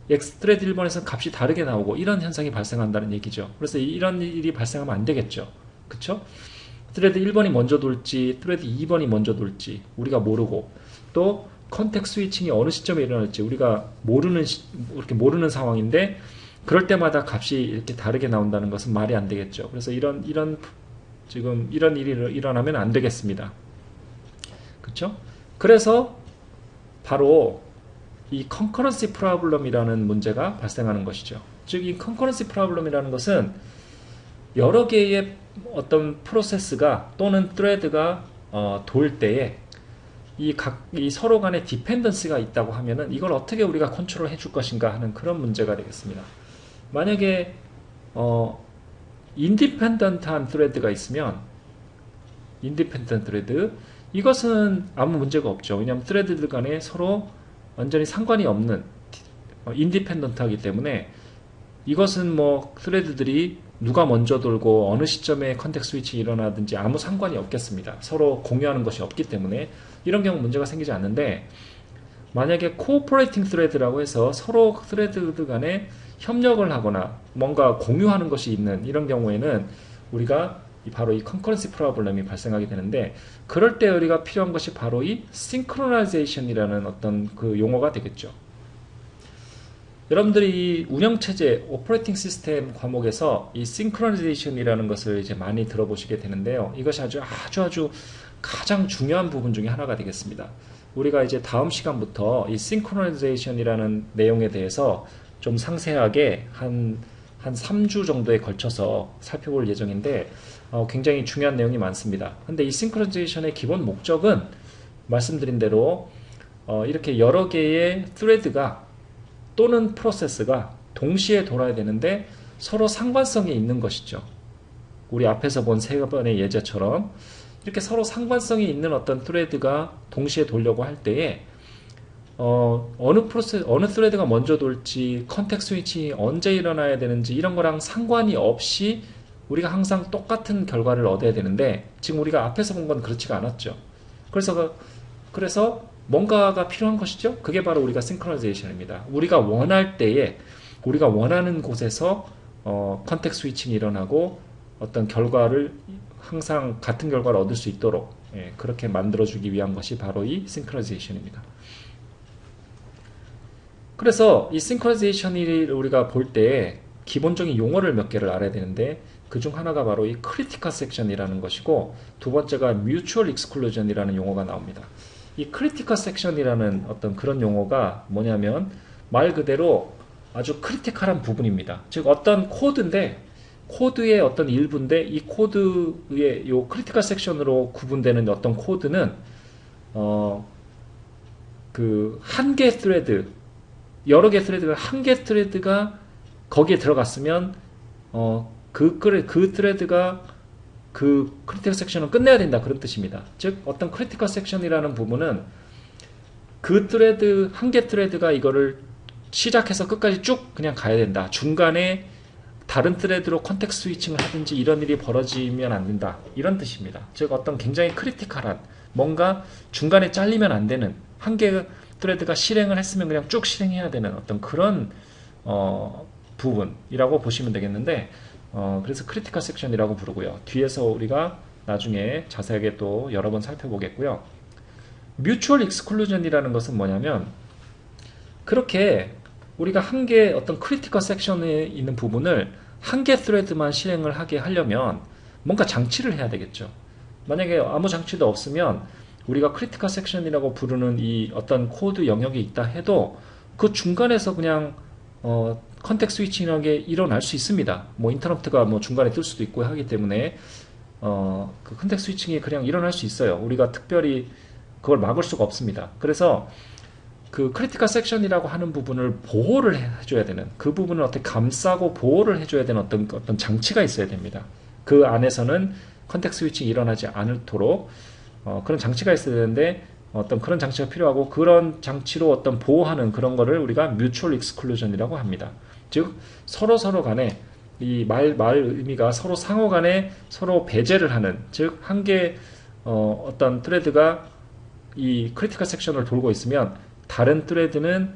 thread 1번에서는 값이 다르게 나오고, 이런 현상이 발생한다는 얘기죠. 그래서 이런 일이 발생하면 안 되겠죠. 그쵸? thread 1번이 먼저 돌지 thread 2번이 먼저 돌지 우리가 모르고, 또 컨텍스트 스위칭이 어느 시점에 일어날지 우리가 이렇게 모르는 상황인데, 그럴 때마다 값이 이렇게 다르게 나온다는 것은 말이 안 되겠죠. 그래서 지금 이런 일이 일어나면 안 되겠습니다. 그쵸? 그래서 바로 이 concurrency problem이라는 문제가 발생하는 것이죠. 즉, 이 concurrency problem이라는 것은 여러 개의 어떤 프로세스가 또는 thread가 돌 때에 이 서로 간에 dependency가 있다고 하면은 이걸 어떻게 우리가 컨트롤 해줄 것인가 하는 그런 문제가 되겠습니다. 만약에 independent한 thread가 있으면, independent thread, 이것은 아무 문제가 없죠. 왜냐하면 thread들 간에 서로 완전히 상관이 없는 인디펜던트하기 때문에 이것은 뭐 thread들이 누가 먼저 돌고 어느 시점에 컨텍스트 스위칭이 일어나든지 아무 상관이 없겠습니다. 서로 공유하는 것이 없기 때문에 이런 경우 문제가 생기지 않는데, 만약에 코오퍼레이팅 스레드라고 해서 서로 스레드 간에 협력을 하거나 뭔가 공유하는 것이 있는 이런 경우에는 우리가 바로 이 컨커런시 프로블렘이 발생하게 되는데, 그럴 때 우리가 필요한 것이 바로 이 싱크로나이제이션이라는 어떤 그 용어가 되겠죠. 여러분들이 이 운영체제, 오퍼레이팅 시스템 과목에서 이 싱크로나이제이션이라는 것을 이제 많이 들어보시게 되는데요. 이것이 아주 가장 중요한 부분 중에 하나가 되겠습니다. 우리가 이제 다음 시간부터 이 싱크로나이제이션이라는 내용에 대해서 좀 상세하게 한 3주 정도에 걸쳐서 살펴볼 예정인데, 굉장히 중요한 내용이 많습니다. 근데 이 싱크로나이제이션의 기본 목적은 말씀드린 대로 이렇게 여러 개의 스레드가 또는 프로세스가 동시에 돌아야 되는데 서로 상관성이 있는 것이죠. 우리 앞에서 본 세 번의 예제처럼 이렇게 서로 상관성이 있는 어떤 스레드가 동시에 돌려고 할 때에 어느 스레드가 먼저 돌지, 컨텍스트 스위칭이 언제 일어나야 되는지 이런 거랑 상관이 없이 우리가 항상 똑같은 결과를 얻어야 되는데, 지금 우리가 앞에서 본 건 그렇지가 않았죠. 그래서 뭔가가 필요한 것이죠. 그게 바로 우리가 싱크로나이제이션입니다. 우리가 원할 때에 우리가 원하는 곳에서 컨텍스트 스위칭이 일어나고 어떤 결과를 항상 같은 결과를 얻을 수 있도록 그렇게 만들어주기 위한 것이 바로 이 싱크로나이제이션입니다. 그래서 이 싱크로나이제이션을 우리가 볼 때 기본적인 용어를 몇 개를 알아야 되는데, 그 중 하나가 바로 이 크리티컬 섹션이라는 것이고, 두 번째가 뮤추얼 익스클루전이라는 용어가 나옵니다. 이 크리티컬 섹션이라는 어떤 그런 용어가 뭐냐면 말 그대로 아주 크리티컬한 부분입니다. 즉 어떤 코드의 어떤 일부인데, 이 코드의 요 크리티컬 섹션으로 구분되는 어떤 코드는 그 한 개 스레드, 여러 개 스레드가 한 개 스레드가 거기에 들어갔으면 그 스레드가 그 크리티컬 섹션을 끝내야 된다, 그런 뜻입니다. 즉 어떤 크리티컬 섹션이라는 부분은 그 스레드 한 개 스레드가 이거를 시작해서 끝까지 쭉 그냥 가야 된다. 중간에 다른 스레드로 컨텍스트 스위칭을 하든지 이런 일이 벌어지면 안 된다, 이런 뜻입니다. 즉 어떤 굉장히 크리티컬한, 뭔가 중간에 잘리면 안 되는, 한 개 스레드가 실행을 했으면 그냥 쭉 실행해야 되는 어떤 그런 부분이라고 보시면 되겠는데, 그래서 크리티컬 섹션이라고 부르고요. 뒤에서 우리가 나중에 자세하게 또 여러 번 살펴보겠고요. 뮤추얼 익스클루전이라는 것은 뭐냐면, 그렇게 우리가 한 개 어떤 크리티컬 섹션에 있는 부분을 한 개 스레드만 실행을 하게 하려면 뭔가 장치를 해야 되겠죠. 만약에 아무 장치도 없으면 우리가 크리티컬 섹션이라고 부르는 이 어떤 코드 영역이 있다 해도 그 중간에서 그냥 컨텍스트 스위칭이라는 게 일어날 수 있습니다. 뭐 인터럽트가 뭐 중간에 뜰 수도 있고 하기 때문에 그 컨텍스트 스위칭이 그냥 일어날 수 있어요. 우리가 특별히 그걸 막을 수가 없습니다. 그래서 그 크리티컬 섹션이라고 하는 부분을 보호를 해줘야 되는, 그 부분을 어떻게 감싸고 보호를 해줘야 되는 어떤 장치가 있어야 됩니다. 그 안에서는 컨텍스트 스위칭이 일어나지 않도록 그런 장치가 있어야 되는데, 어떤 그런 장치가 필요하고, 그런 장치로 어떤 보호하는 그런 거를 우리가 뮤추얼 익스클루전이라고 합니다. 즉 서로 간에 이 말 의미가 서로 상호 간에 서로 배제를 하는, 즉 한 개 어떤 트레드가 이 크리티컬 섹션을 돌고 있으면 다른 트레드는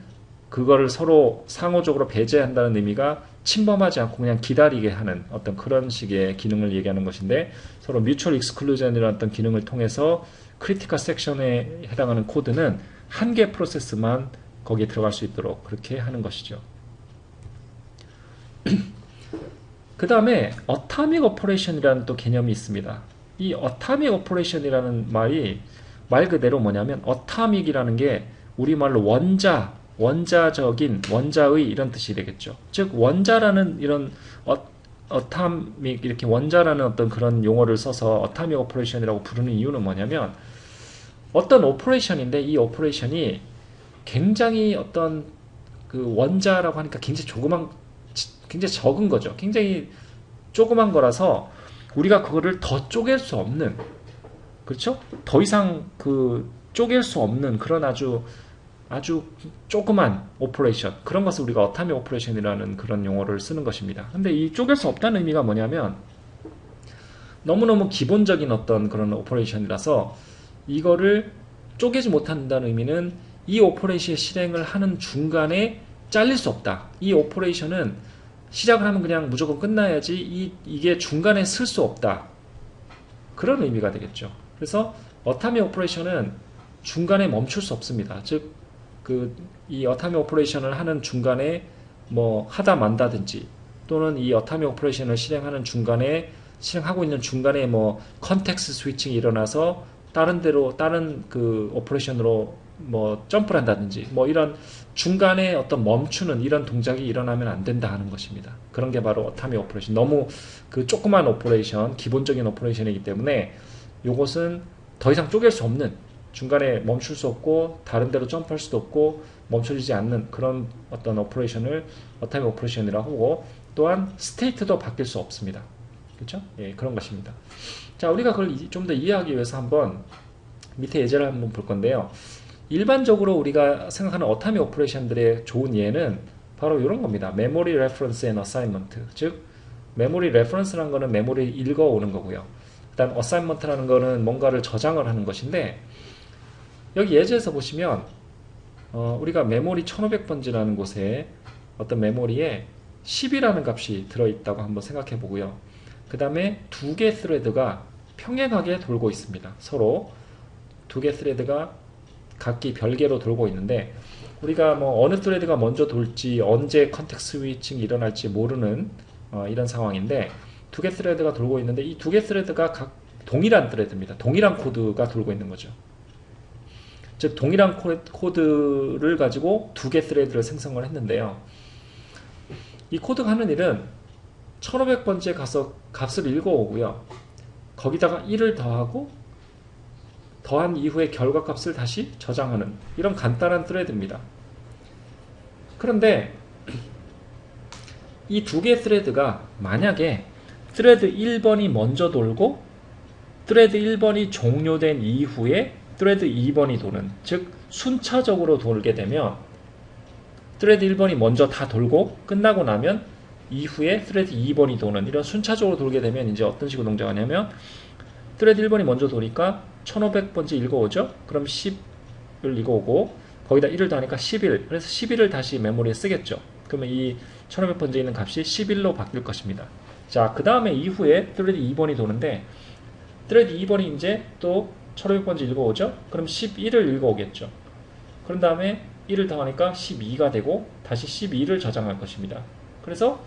그거를 서로 상호적으로 배제한다는 의미가 침범하지 않고 그냥 기다리게 하는 어떤 그런 식의 기능을 얘기하는 것인데, 서로 뮤추얼 익스클루전이라는 어떤 기능을 통해서 크리티컬 섹션에 해당하는 코드는 한 개 프로세스만 거기에 들어갈 수 있도록 그렇게 하는 것이죠. 그 다음에 어타믹 오퍼레이션이라는 또 개념이 있습니다. 이 어타믹 오퍼레이션이라는 말이 말 그대로 뭐냐면, 어타믹이라는 게 우리말로 원자적인, 원자의 이런 뜻이 되겠죠. 즉 원자라는 이런 어타믹, 이렇게 원자라는 어떤 그런 용어를 써서 어타믹 오퍼레이션이라고 부르는 이유는 뭐냐면, 어떤 오퍼레이션인데 이 오퍼레이션이 굉장히 어떤 그 원자라고 하니까 굉장히 적은 거죠. 굉장히 조그만 거라서 우리가 그거를 더 쪼갤 수 없는, 그렇죠? 더 이상 그 쪼갤 수 없는 그런 아주 조그만 오퍼레이션, 그런 것을 우리가 어타믹 오퍼레이션이라는 그런 용어를 쓰는 것입니다. 근데 이 쪼갤 수 없다는 의미가 뭐냐면, 너무너무 기본적인 어떤 그런 오퍼레이션이라서 이거를 쪼개지 못한다는 의미는 이 오퍼레이션의 실행을 하는 중간에 잘릴 수 없다. 이 오퍼레이션은 시작을 하면 그냥 무조건 끝나야지 이게 중간에 쓸 수 없다. 그런 의미가 되겠죠. 그래서 어타미 오퍼레이션은 중간에 멈출 수 없습니다. 즉, 이 어타미 오퍼레이션을 하는 중간에 뭐 하다 만다든지 또는 이 어타미 오퍼레이션을 실행하고 있는 중간에 뭐 컨텍스트 스위칭이 일어나서 다른 그 오퍼레이션으로 뭐 점프를 한다든지 뭐 이런 중간에 어떤 멈추는 이런 동작이 일어나면 안 된다 하는 것입니다. 그런 게 바로 어타미 오퍼레이션. 너무 그 조그만 오퍼레이션, 기본적인 오퍼레이션이기 때문에 이것은 더 이상 쪼갤 수 없는, 중간에 멈출 수 없고 다른 데로 점프할 수도 없고 멈춰지지 않는 그런 어떤 오퍼레이션을 어타미 오퍼레이션이라고 하고, 또한 스테이트도 바뀔 수 없습니다. 그렇죠? 예, 그런 것입니다. 자, 우리가 그걸 좀 더 이해하기 위해서 한번 밑에 예제를 한번 볼 건데요. 일반적으로 우리가 생각하는 어타미 오퍼레이션들의 좋은 예는 바로 이런 겁니다. 메모리 레퍼런스 앤 어사인먼트. 즉, 메모리 레퍼런스라는 거는 메모리 읽어오는 거고요. 그다음 어사인먼트라는 거는 뭔가를 저장을 하는 것인데, 여기 예제에서 보시면 우리가 메모리 1500번지라는 곳에 어떤 메모리에 10이라는 값이 들어있다고 한번 생각해 보고요. 그 다음에 두 개 스레드가 평행하게 돌고 있습니다. 서로 두 개 스레드가 각기 별개로 돌고 있는데, 우리가 뭐 어느 스레드가 먼저 돌지 언제 컨텍스트 스위칭이 일어날지 모르는 이런 상황인데, 두 개 스레드가 돌고 있는데 이 두 개 스레드가 각 동일한 스레드입니다. 동일한 코드가 돌고 있는 거죠. 즉 동일한 코드를 가지고 두 개 스레드를 생성을 했는데요. 이 코드가 하는 일은 1500번째에 가서 값을 읽어오고요. 거기다가 1을 더하고 더한 이후에 결과값을 다시 저장하는 이런 간단한 스레드입니다. 그런데 이 두 개의 스레드가 만약에 스레드 1번이 먼저 돌고 스레드 1번이 종료된 이후에 스레드 2번이 도는, 즉 순차적으로 돌게 되면 스레드 1번이 먼저 다 돌고 끝나고 나면 이후에 스레드 2번이 도는, 이런 순차적으로 돌게 되면 이제 어떤 식으로 동작하냐면, 스레드 1번이 먼저 도니까 1500번째 읽어오죠. 그럼 10을 읽어오고 거기다 1을 더하니까 11, 그래서 11을 다시 메모리에 쓰겠죠. 그러면 이 1500번째 있는 값이 11로 바뀔 것입니다. 자, 그 다음에 이후에 스레드 2번이 도는데, 스레드 2번이 이제 또 1500번째 읽어오죠. 그럼 11을 읽어오겠죠. 그런 다음에 1을 더하니까 12가 되고 다시 12를 저장할 것입니다. 그래서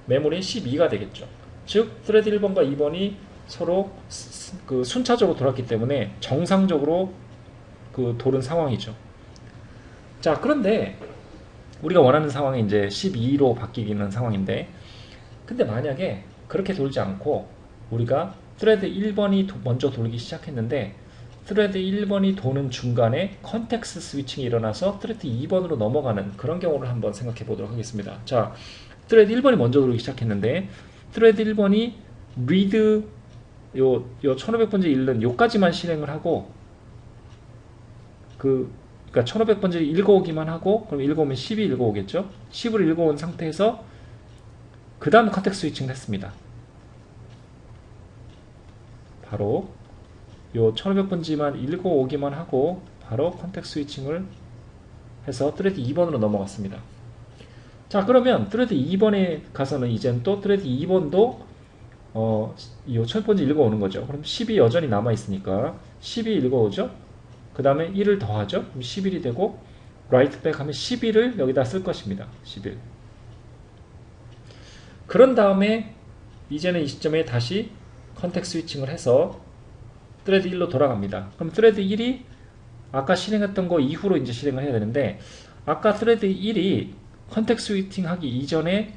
메모리는 12가 되겠죠. 즉 스레드 1번과 2번이 서로 그 순차적으로 돌았기 때문에 정상적으로 그 돌은 상황이죠. 자, 그런데 우리가 원하는 상황이 이제 12로 바뀌는 상황인데, 근데 만약에 그렇게 돌지 않고 우리가 스레드 1번이 먼저 돌기 시작했는데 스레드 1번이 도는 중간에 컨텍스트 스위칭이 일어나서 스레드 2번으로 넘어가는 그런 경우를 한번 생각해 보도록 하겠습니다. 자, 스레드 1번이 먼저 돌기 시작했는데 스레드 1번이 read 요 1500번째 읽는 요까지만 실행을 하고 그러니까 1500번째 읽어오기만 하고, 그럼 읽어오면 10이 읽어오겠죠. 10을 읽어온 상태에서 그 다음 컨텍스트 스위칭을 했습니다. 바로 요 1500번지만 읽어오기만 하고 바로 컨텍스트 스위칭을 해서 스레드 2번으로 넘어갔습니다. 자, 그러면 스레드 2번에 가서는 이젠 또 스레드 2번도 이 1000번째 읽어오는 거죠. 그럼 10이 여전히 남아있으니까 10이 읽어오죠. 그 다음에 1을 더하죠. 그럼 11이 되고 write back 하면 11을 여기다 쓸 것입니다. 11. 그런 다음에 이제는 이 시점에 다시 컨텍스트 스위칭을 해서 스레드 1로 돌아갑니다. 그럼 스레드 1이 아까 실행했던 거 이후로 이제 실행을 해야 되는데, 아까 스레드 1이 컨텍스트 스위칭 하기 이전에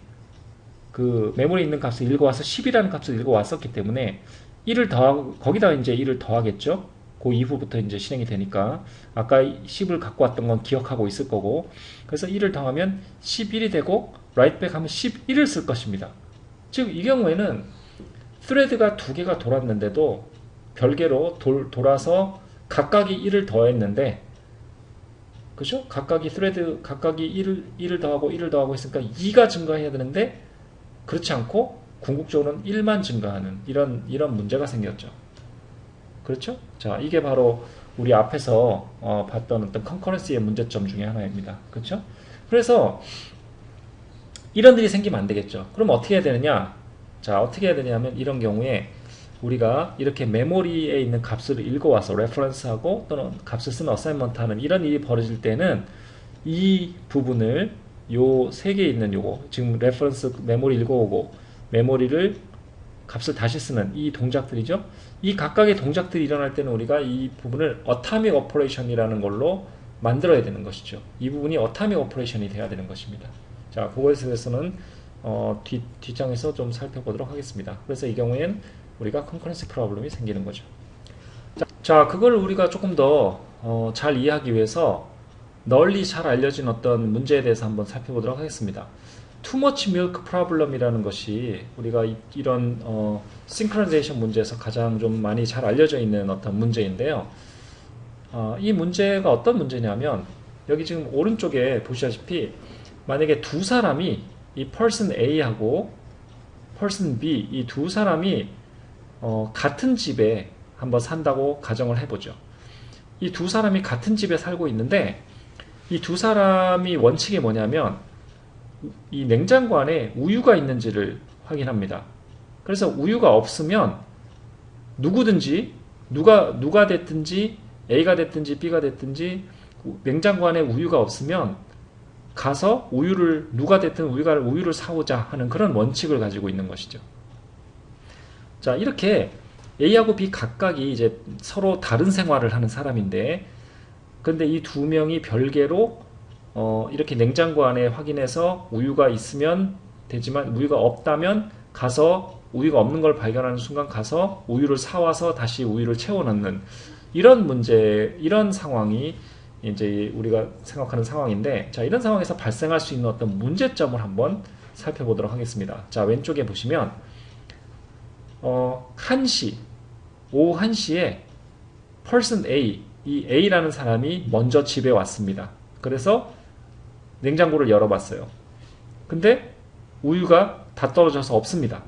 그 메모리에 있는 값을 읽어와서 10이라는 값을 읽어왔었기 때문에 1을 더하고 거기다 이제 1을 더하겠죠. 그 이후부터 이제 실행이 되니까 아까 10을 갖고 왔던 건 기억하고 있을 거고, 그래서 1을 더하면 11이 되고 write back 하면 11을 쓸 것입니다. 즉 이 경우에는 스레드가 두 개가 돌았는데도 별개로 돌아서 각각이 1을 더했는데, 그죠? 각각이 1을 더하고 1을 더하고 했으니까 2가 증가해야 되는데 그렇지 않고 궁극적으로는 1만 증가하는 이런 문제가 생겼죠. 그렇죠? 자, 이게 바로 우리 앞에서 봤던 어떤 컨커런시의 문제점 중에 하나입니다. 그렇죠? 그래서 이런 일이 생기면 안 되겠죠. 그럼 어떻게 해야 되느냐? 자, 어떻게 해야 되냐면 이런 경우에 우리가 이렇게 메모리에 있는 값을 읽어와서 레퍼런스하고 또는 값을 쓰는 어사인먼트 하는 이런 일이 벌어질 때는 이 부분을 요 세 개 있는 요거 지금 레퍼런스 메모리 읽어오고 메모리를 값을 다시 쓰는 이 동작들이죠. 이 각각의 동작들이 일어날 때는 우리가 이 부분을 어타믹 오퍼레이션이라는 걸로 만들어야 되는 것이죠. 이 부분이 어타믹 오퍼레이션이 돼야 되는 것입니다. 자, 그거에 대해서는 뒷장에서 좀 살펴보도록 하겠습니다. 그래서 이 경우엔 우리가 컨커런시 프로블럼이 생기는 거죠. 자, 그걸 우리가 조금 더 잘 이해하기 위해서 널리 잘 알려진 어떤 문제에 대해서 한번 살펴보도록 하겠습니다. Too much milk problem이라는 것이 우리가 이런 synchronization 문제에서 가장 좀 많이 잘 알려져 있는 어떤 문제인데요. 이 문제가 어떤 문제냐면 여기 지금 오른쪽에 보시다시피 만약에 두 사람이 이 person A하고 person B 이 두 사람이 같은 집에 한번 산다고 가정을 해보죠. 이 두 사람이 같은 집에 살고 있는데 이 두 사람이 원칙이 뭐냐면 이 냉장고 안에 우유가 있는지를 확인합니다. 그래서 우유가 없으면 누구든지 누가 됐든지 A가 됐든지 B가 됐든지 냉장고 안에 우유가 없으면 가서 누가 됐든 우유를 사오자 하는 그런 원칙을 가지고 있는 것이죠. 자, 이렇게 A하고 B 각각이 이제 서로 다른 생활을 하는 사람인데, 근데 이 두 명이 별개로 이렇게 냉장고 안에 확인해서 우유가 있으면 되지만 우유가 없다면 가서 우유가 없는 걸 발견하는 순간 가서 우유를 사와서 다시 우유를 채워넣는 이런 문제, 이런 상황이 이제 우리가 생각하는 상황인데, 자, 이런 상황에서 발생할 수 있는 어떤 문제점을 한번 살펴보도록 하겠습니다. 자, 왼쪽에 보시면 오후 1시에 person A, 이 A라는 사람이 먼저 집에 왔습니다. 그래서 냉장고를 열어봤어요. 근데 우유가 다 떨어져서 없습니다.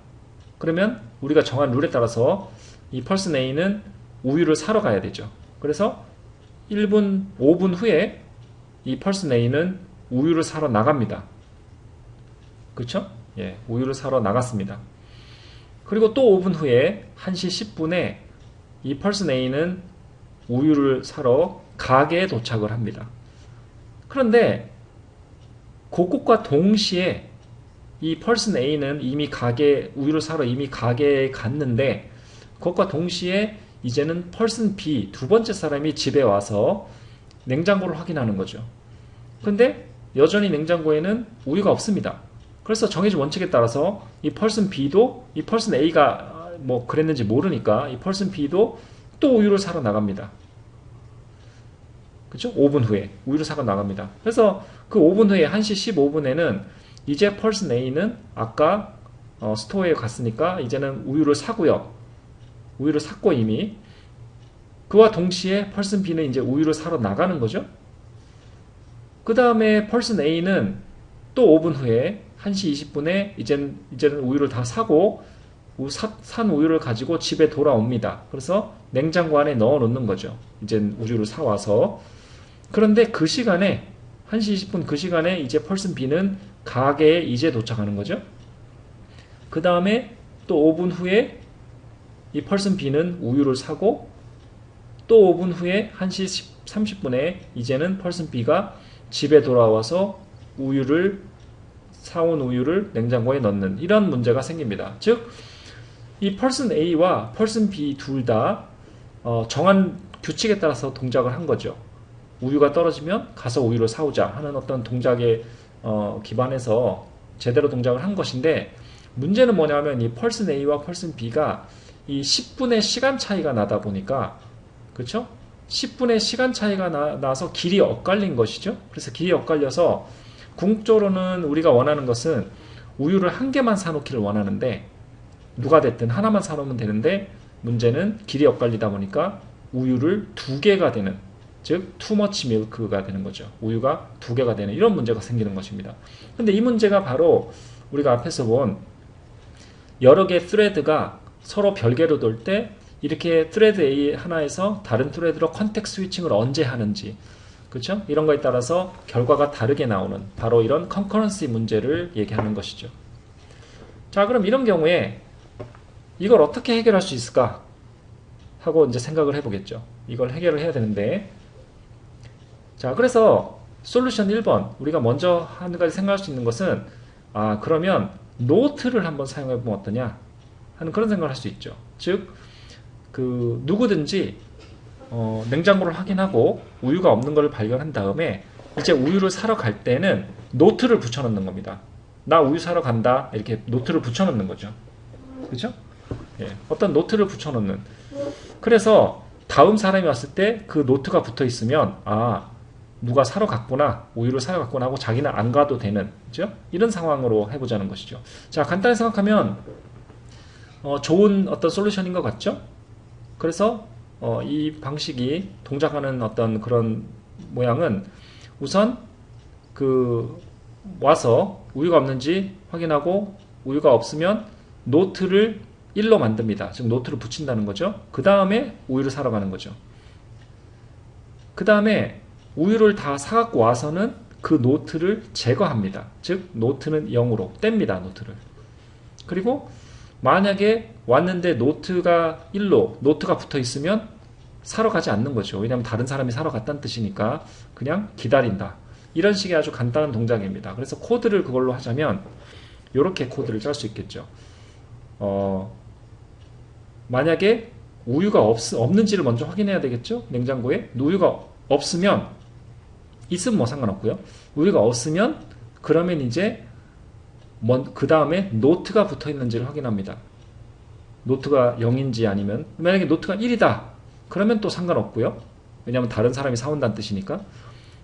그러면 우리가 정한 룰에 따라서 이 person A는 우유를 사러 가야 되죠. 그래서 5분 후에 이 person A는 우유를 사러 나갑니다. 그렇죠? 예, 우유를 사러 나갔습니다. 그리고 또 5분 후에 1시 10분에 이 person A는 우유를 사러 가게에 도착을 합니다. 그런데 그것과 동시에 이 person A는 이미 우유를 사러 이미 가게에 갔는데, 그것과 동시에 이제는 person B, 두 번째 사람이 집에 와서 냉장고를 확인하는 거죠. 근데 여전히 냉장고에는 우유가 없습니다. 그래서 정해진 원칙에 따라서 이 person B도 이 person A가 뭐 그랬는지 모르니까 이 person B도 또 우유를 사러 나갑니다. 그렇죠? 5분 후에 우유를 사러 나갑니다. 그래서 그 5분 후에 1시 15분에는 이제 person A는 아까 스토어에 갔으니까 이제는 우유를 사고요. 우유를 샀고 이미 그와 동시에 person B는 이제 우유를 사러 나가는 거죠. 그 다음에 person A는 또 5분 후에 1시 20분에 이제는 우유를 다 사고 산 우유를 가지고 집에 돌아옵니다. 그래서 냉장고 안에 넣어 놓는 거죠. 이제 우유를 사와서. 그런데 그 시간에 1시 20분 그 시간에 이제 person B는 가게에 이제 도착하는 거죠. 그 다음에 또 5분 후에 이 person B는 우유를 사고 또 5분 후에 1시 30분에 이제는 person B가 집에 돌아와서 사온 우유를 냉장고에 넣는 이런 문제가 생깁니다. 즉, 이 person A와 person B 둘 다 정한 규칙에 따라서 동작을 한 거죠. 우유가 떨어지면 가서 우유를 사오자 하는 어떤 동작에 기반해서 제대로 동작을 한 것인데, 문제는 뭐냐면 이 person A와 person B가 이 10분의 시간 차이가 나다 보니까, 그렇죠? 10분의 시간 차이가 나서 길이 엇갈린 것이죠. 그래서 길이 엇갈려서 궁극적으로는 우리가 원하는 것은 우유를 한 개만 사놓기를 원하는데, 누가 됐든 하나만 사놓으면 되는데, 문제는 길이 엇갈리다 보니까 우유를 두 개가 되는, 즉 too much milk가 되는 거죠. 우유가 두 개가 되는 이런 문제가 생기는 것입니다. 근데 이 문제가 바로 우리가 앞에서 본 여러 개의 thread가 서로 별개로 돌 때 이렇게 트레드 A 하나에서 다른 트레드로 컨텍스트 스위칭을 언제 하는지, 그렇죠? 이런 거에 따라서 결과가 다르게 나오는 바로 이런 컨커런시 문제를 얘기하는 것이죠. 자, 그럼 이런 경우에 이걸 어떻게 해결할 수 있을까 하고 이제 생각을 해보겠죠. 이걸 해결을 해야 되는데, 자, 그래서 솔루션 1번 우리가 먼저 한 가지 생각할 수 있는 것은, 그러면 노트를 한번 사용해 보면 어떠냐 하는 그런 생각을 할 수 있죠. 즉, 누구든지 냉장고를 확인하고 우유가 없는 것을 발견한 다음에 이제 우유를 사러 갈 때는 노트를 붙여놓는 겁니다. 나 우유 사러 간다, 이렇게 노트를 붙여놓는 거죠. 그렇죠? 예, 어떤 노트를 붙여놓는. 그래서 다음 사람이 왔을 때 그 노트가 붙어 있으면 누가 사러 갔구나, 우유를 사러 갔구나 하고 자기는 안 가도 되는, 그죠? 이런 상황으로 해보자는 것이죠. 자, 간단히 생각하면 좋은 어떤 솔루션인 것 같죠? 그래서 이 방식이 동작하는 어떤 그런 모양은 우선 와서 우유가 없는지 확인하고 우유가 없으면 노트를 1로 만듭니다. 즉 노트를 붙인다는 거죠. 그 다음에 우유를 사러 가는 거죠. 그 다음에 우유를 다 사갖고 와서는 그 노트를 제거합니다. 즉 노트는 0으로 뗍니다. 노트를. 그리고 만약에 왔는데 노트가 1로 노트가 붙어 있으면 사러 가지 않는 거죠. 왜냐하면 다른 사람이 사러 갔다는 뜻이니까 그냥 기다린다. 이런 식의 아주 간단한 동작입니다. 그래서 코드를 그걸로 하자면 이렇게 코드를 짤 수 있겠죠. 만약에 우유가 없는지를 먼저 확인해야 되겠죠. 냉장고에 우유가 없으면, 있으면 뭐 상관없고요. 우유가 없으면 그러면 이제 그 다음에 노트가 붙어 있는지를 확인합니다. 노트가 0인지 아니면, 만약에 노트가 1이다 그러면 또 상관없고요. 왜냐하면 다른 사람이 사온다는 뜻이니까.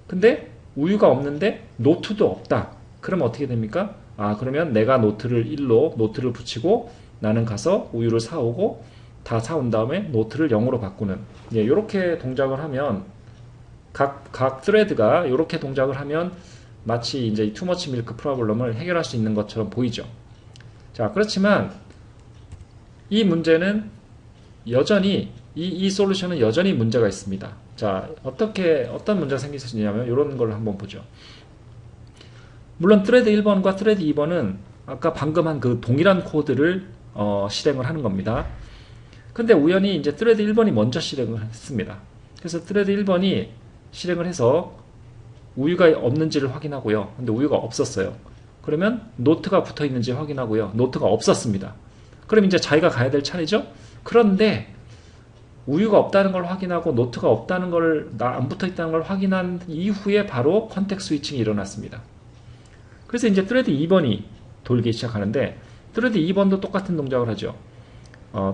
근데 우유가 없는데 노트도 없다 그러면 어떻게 됩니까? 그러면 내가 노트를 1로 노트를 붙이고 나는 가서 우유를 사오고 다 사온 다음에 노트를 0으로 바꾸는, 이렇게 동작을 하면 각 트레드가 이렇게 동작을 하면 마치 이제 이 투머치 밀크 프로블럼을 해결할 수 있는 것처럼 보이죠. 자, 그렇지만 이 문제는 여전히 이 솔루션은 여전히 문제가 있습니다. 자, 어떤 문제가 생길 수 있냐면 이런 걸 한번 보죠. 물론 트레드 1번과 트레드 2번은 아까 방금 한 그 동일한 코드를 실행을 하는 겁니다. 근데 우연히 이제 트레드 1번이 먼저 실행을 했습니다. 그래서 트레드 1번이 실행을 해서 우유가 없는지를 확인하고요. 근데 우유가 없었어요. 그러면 노트가 붙어 있는지 확인하고요. 노트가 없었습니다. 그럼 이제 자기가 가야 될 차례죠? 그런데 우유가 없다는 걸 확인하고 노트가 없다는 걸, 안 붙어 있다는 걸 확인한 이후에 바로 컨텍스트 스위칭이 일어났습니다. 그래서 이제 트레드 2번이 돌기 시작하는데 트레드 2번도 똑같은 동작을 하죠.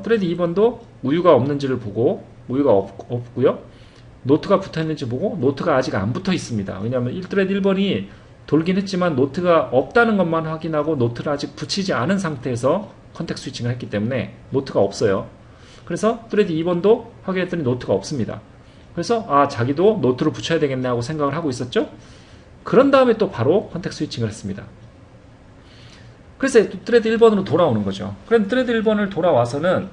트레드 2번도 우유가 없는지를 보고 우유가 없고요. 노트가 붙어 있는지 보고 노트가 아직 안 붙어 있습니다. 왜냐하면 트레드 1번이 돌긴 했지만 노트가 없다는 것만 확인하고 노트를 아직 붙이지 않은 상태에서 컨텍스트 스위칭을 했기 때문에 노트가 없어요. 그래서 트레드 2번도 확인했더니 노트가 없습니다. 그래서 자기도 노트를 붙여야 되겠네 하고 생각을 하고 있었죠. 그런 다음에 또 바로 컨텍스트 스위칭을 했습니다. 그래서 트레드 1번으로 돌아오는 거죠. 그럼 트레드 1번을 돌아와서는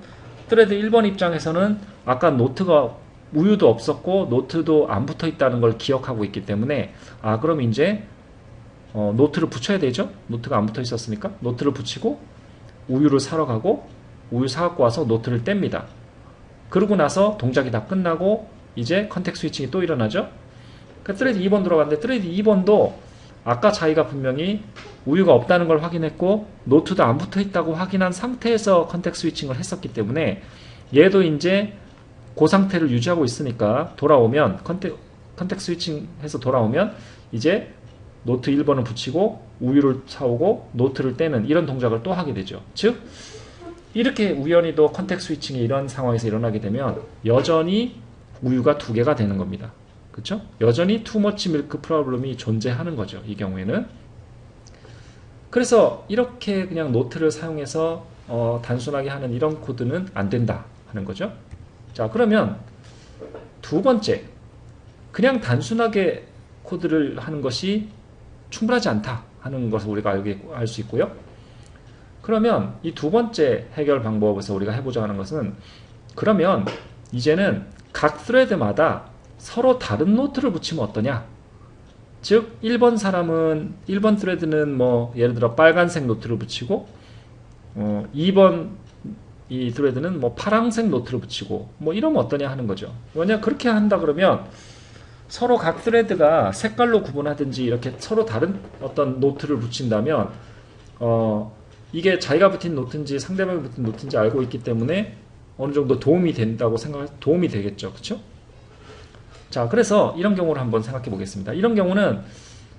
트레드 1번 입장에서는 아까 노트가 우유도 없었고 노트도 안 붙어 있다는 걸 기억하고 있기 때문에 그럼 이제 노트를 붙여야 되죠. 노트가 안 붙어 있었으니까 노트를 붙이고 우유를 사러 가고 우유 사갖고 와서 노트를 뗍니다. 그러고 나서 동작이 다 끝나고 이제 컨텍스트 스위칭이 또 일어나죠. 그러니까 트레드 2번 들어갔는데 트레드 2번도 아까 자기가 분명히 우유가 없다는 걸 확인했고 노트도 안 붙어 있다고 확인한 상태에서 컨텍스트 스위칭을 했었기 때문에 얘도 이제 그 상태를 유지하고 있으니까 돌아오면 컨텍스트 스위칭 해서 돌아오면 이제 노트 1번을 붙이고 우유를 사오고 노트를 떼는 이런 동작을 또 하게 되죠. 즉 이렇게 우연히도 컨텍스트 스위칭이 이런 상황에서 일어나게 되면 여전히 우유가 두 개가 되는 겁니다. 그렇죠? 여전히 투머치 밀크 프로블럼이 존재하는 거죠. 이 경우에는. 그래서 이렇게 그냥 노트를 사용해서 단순하게 하는 이런 코드는 안 된다 하는 거죠. 자, 그러면 두 번째, 그냥 단순하게 코드를 하는 것이 충분하지 않다 하는 것을 우리가 알 수 있고요. 그러면 이 두 번째 해결 방법에서 우리가 해보자 하는 것은 그러면 이제는 각 thread마다 서로 다른 노트를 붙이면 어떠냐? 즉 1번 thread는 뭐 예를 들어 빨간색 노트를 붙이고 2번 이 thread는 뭐 파란색 노트를 붙이고 뭐 이러면 어떠냐 하는 거죠. 왜냐 그렇게 한다 그러면 서로 각 thread가 색깔로 구분하든지 이렇게 서로 다른 어떤 노트를 붙인다면 이게 자기가 붙인 노트인지 상대방이 붙인 노트인지 알고 있기 때문에 어느 정도 도움이 된다고 도움이 되겠죠. 그렇죠? 자, 그래서 이런 경우를 한번 생각해 보겠습니다. 이런 경우는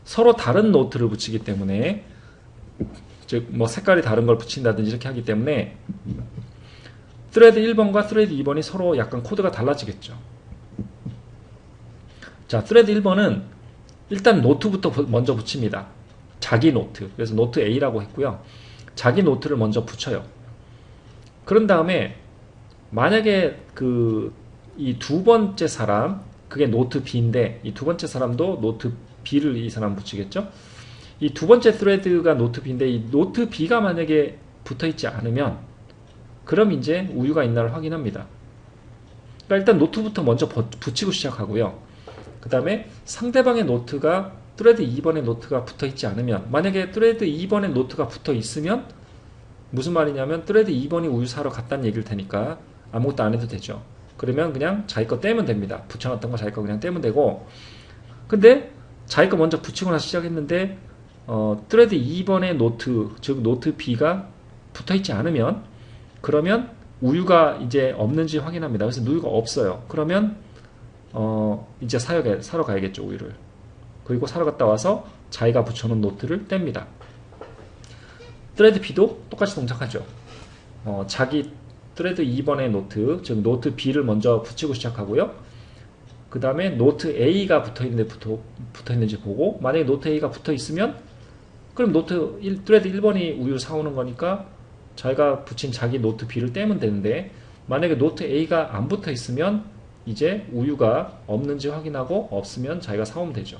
서로 다른 노트를 붙이기 때문에 즉 뭐 색깔이 다른 걸 붙인다든지 이렇게 하기 때문에 thread 1번과 thread 2번이 서로 약간 코드가 달라지겠죠. 자, thread 1번은 일단 노트부터 먼저 붙입니다. 자기 노트. 그래서 노트 A라고 했고요. 자기 노트를 먼저 붙여요. 그런 다음에 만약에 이 두 번째 사람 그게 노트 B인데 이 두 번째 사람도 노트 B를 이 사람 붙이겠죠. 이 두 번째 thread가 노트 B인데 이 노트 B가 만약에 붙어있지 않으면 그럼 이제 우유가 있나를 확인합니다. 그러니까 일단 노트부터 먼저 붙이고 시작하고요. 그 다음에 상대방의 노트가 thread 2번의 노트가 붙어있지 않으면 만약에 thread 2번의 노트가 붙어있으면 무슨 말이냐면 thread 2번이 우유 사러 갔다는 얘기일 테니까 아무것도 안 해도 되죠. 그러면 그냥 자기 거 떼면 됩니다. 붙여놨던 거 자기 거 그냥 떼면 되고 근데 자기 거 먼저 붙이고 나서 시작했는데 thread 2번의 노트 즉 노트 B가 붙어있지 않으면 그러면 우유가 이제 없는지 확인합니다. 그래서 우유가 없어요. 그러면 이제 사러 가야겠죠. 우유를. 그리고 사러 갔다 와서 자기가 붙여놓은 노트를 뗍니다. thread B도 똑같이 동작하죠. 자기 thread 2번의 노트, 즉 노트 B를 먼저 붙이고 시작하고요. 그 다음에 노트 A가 붙어있는지 보고 만약에 노트 A가 붙어있으면 그럼 thread 1번이 우유 사오는 거니까 자기가 붙인 자기 노트 B를 떼면 되는데 만약에 노트 A가 안 붙어있으면 이제 우유가 없는지 확인하고 없으면 자기가 사오면 되죠.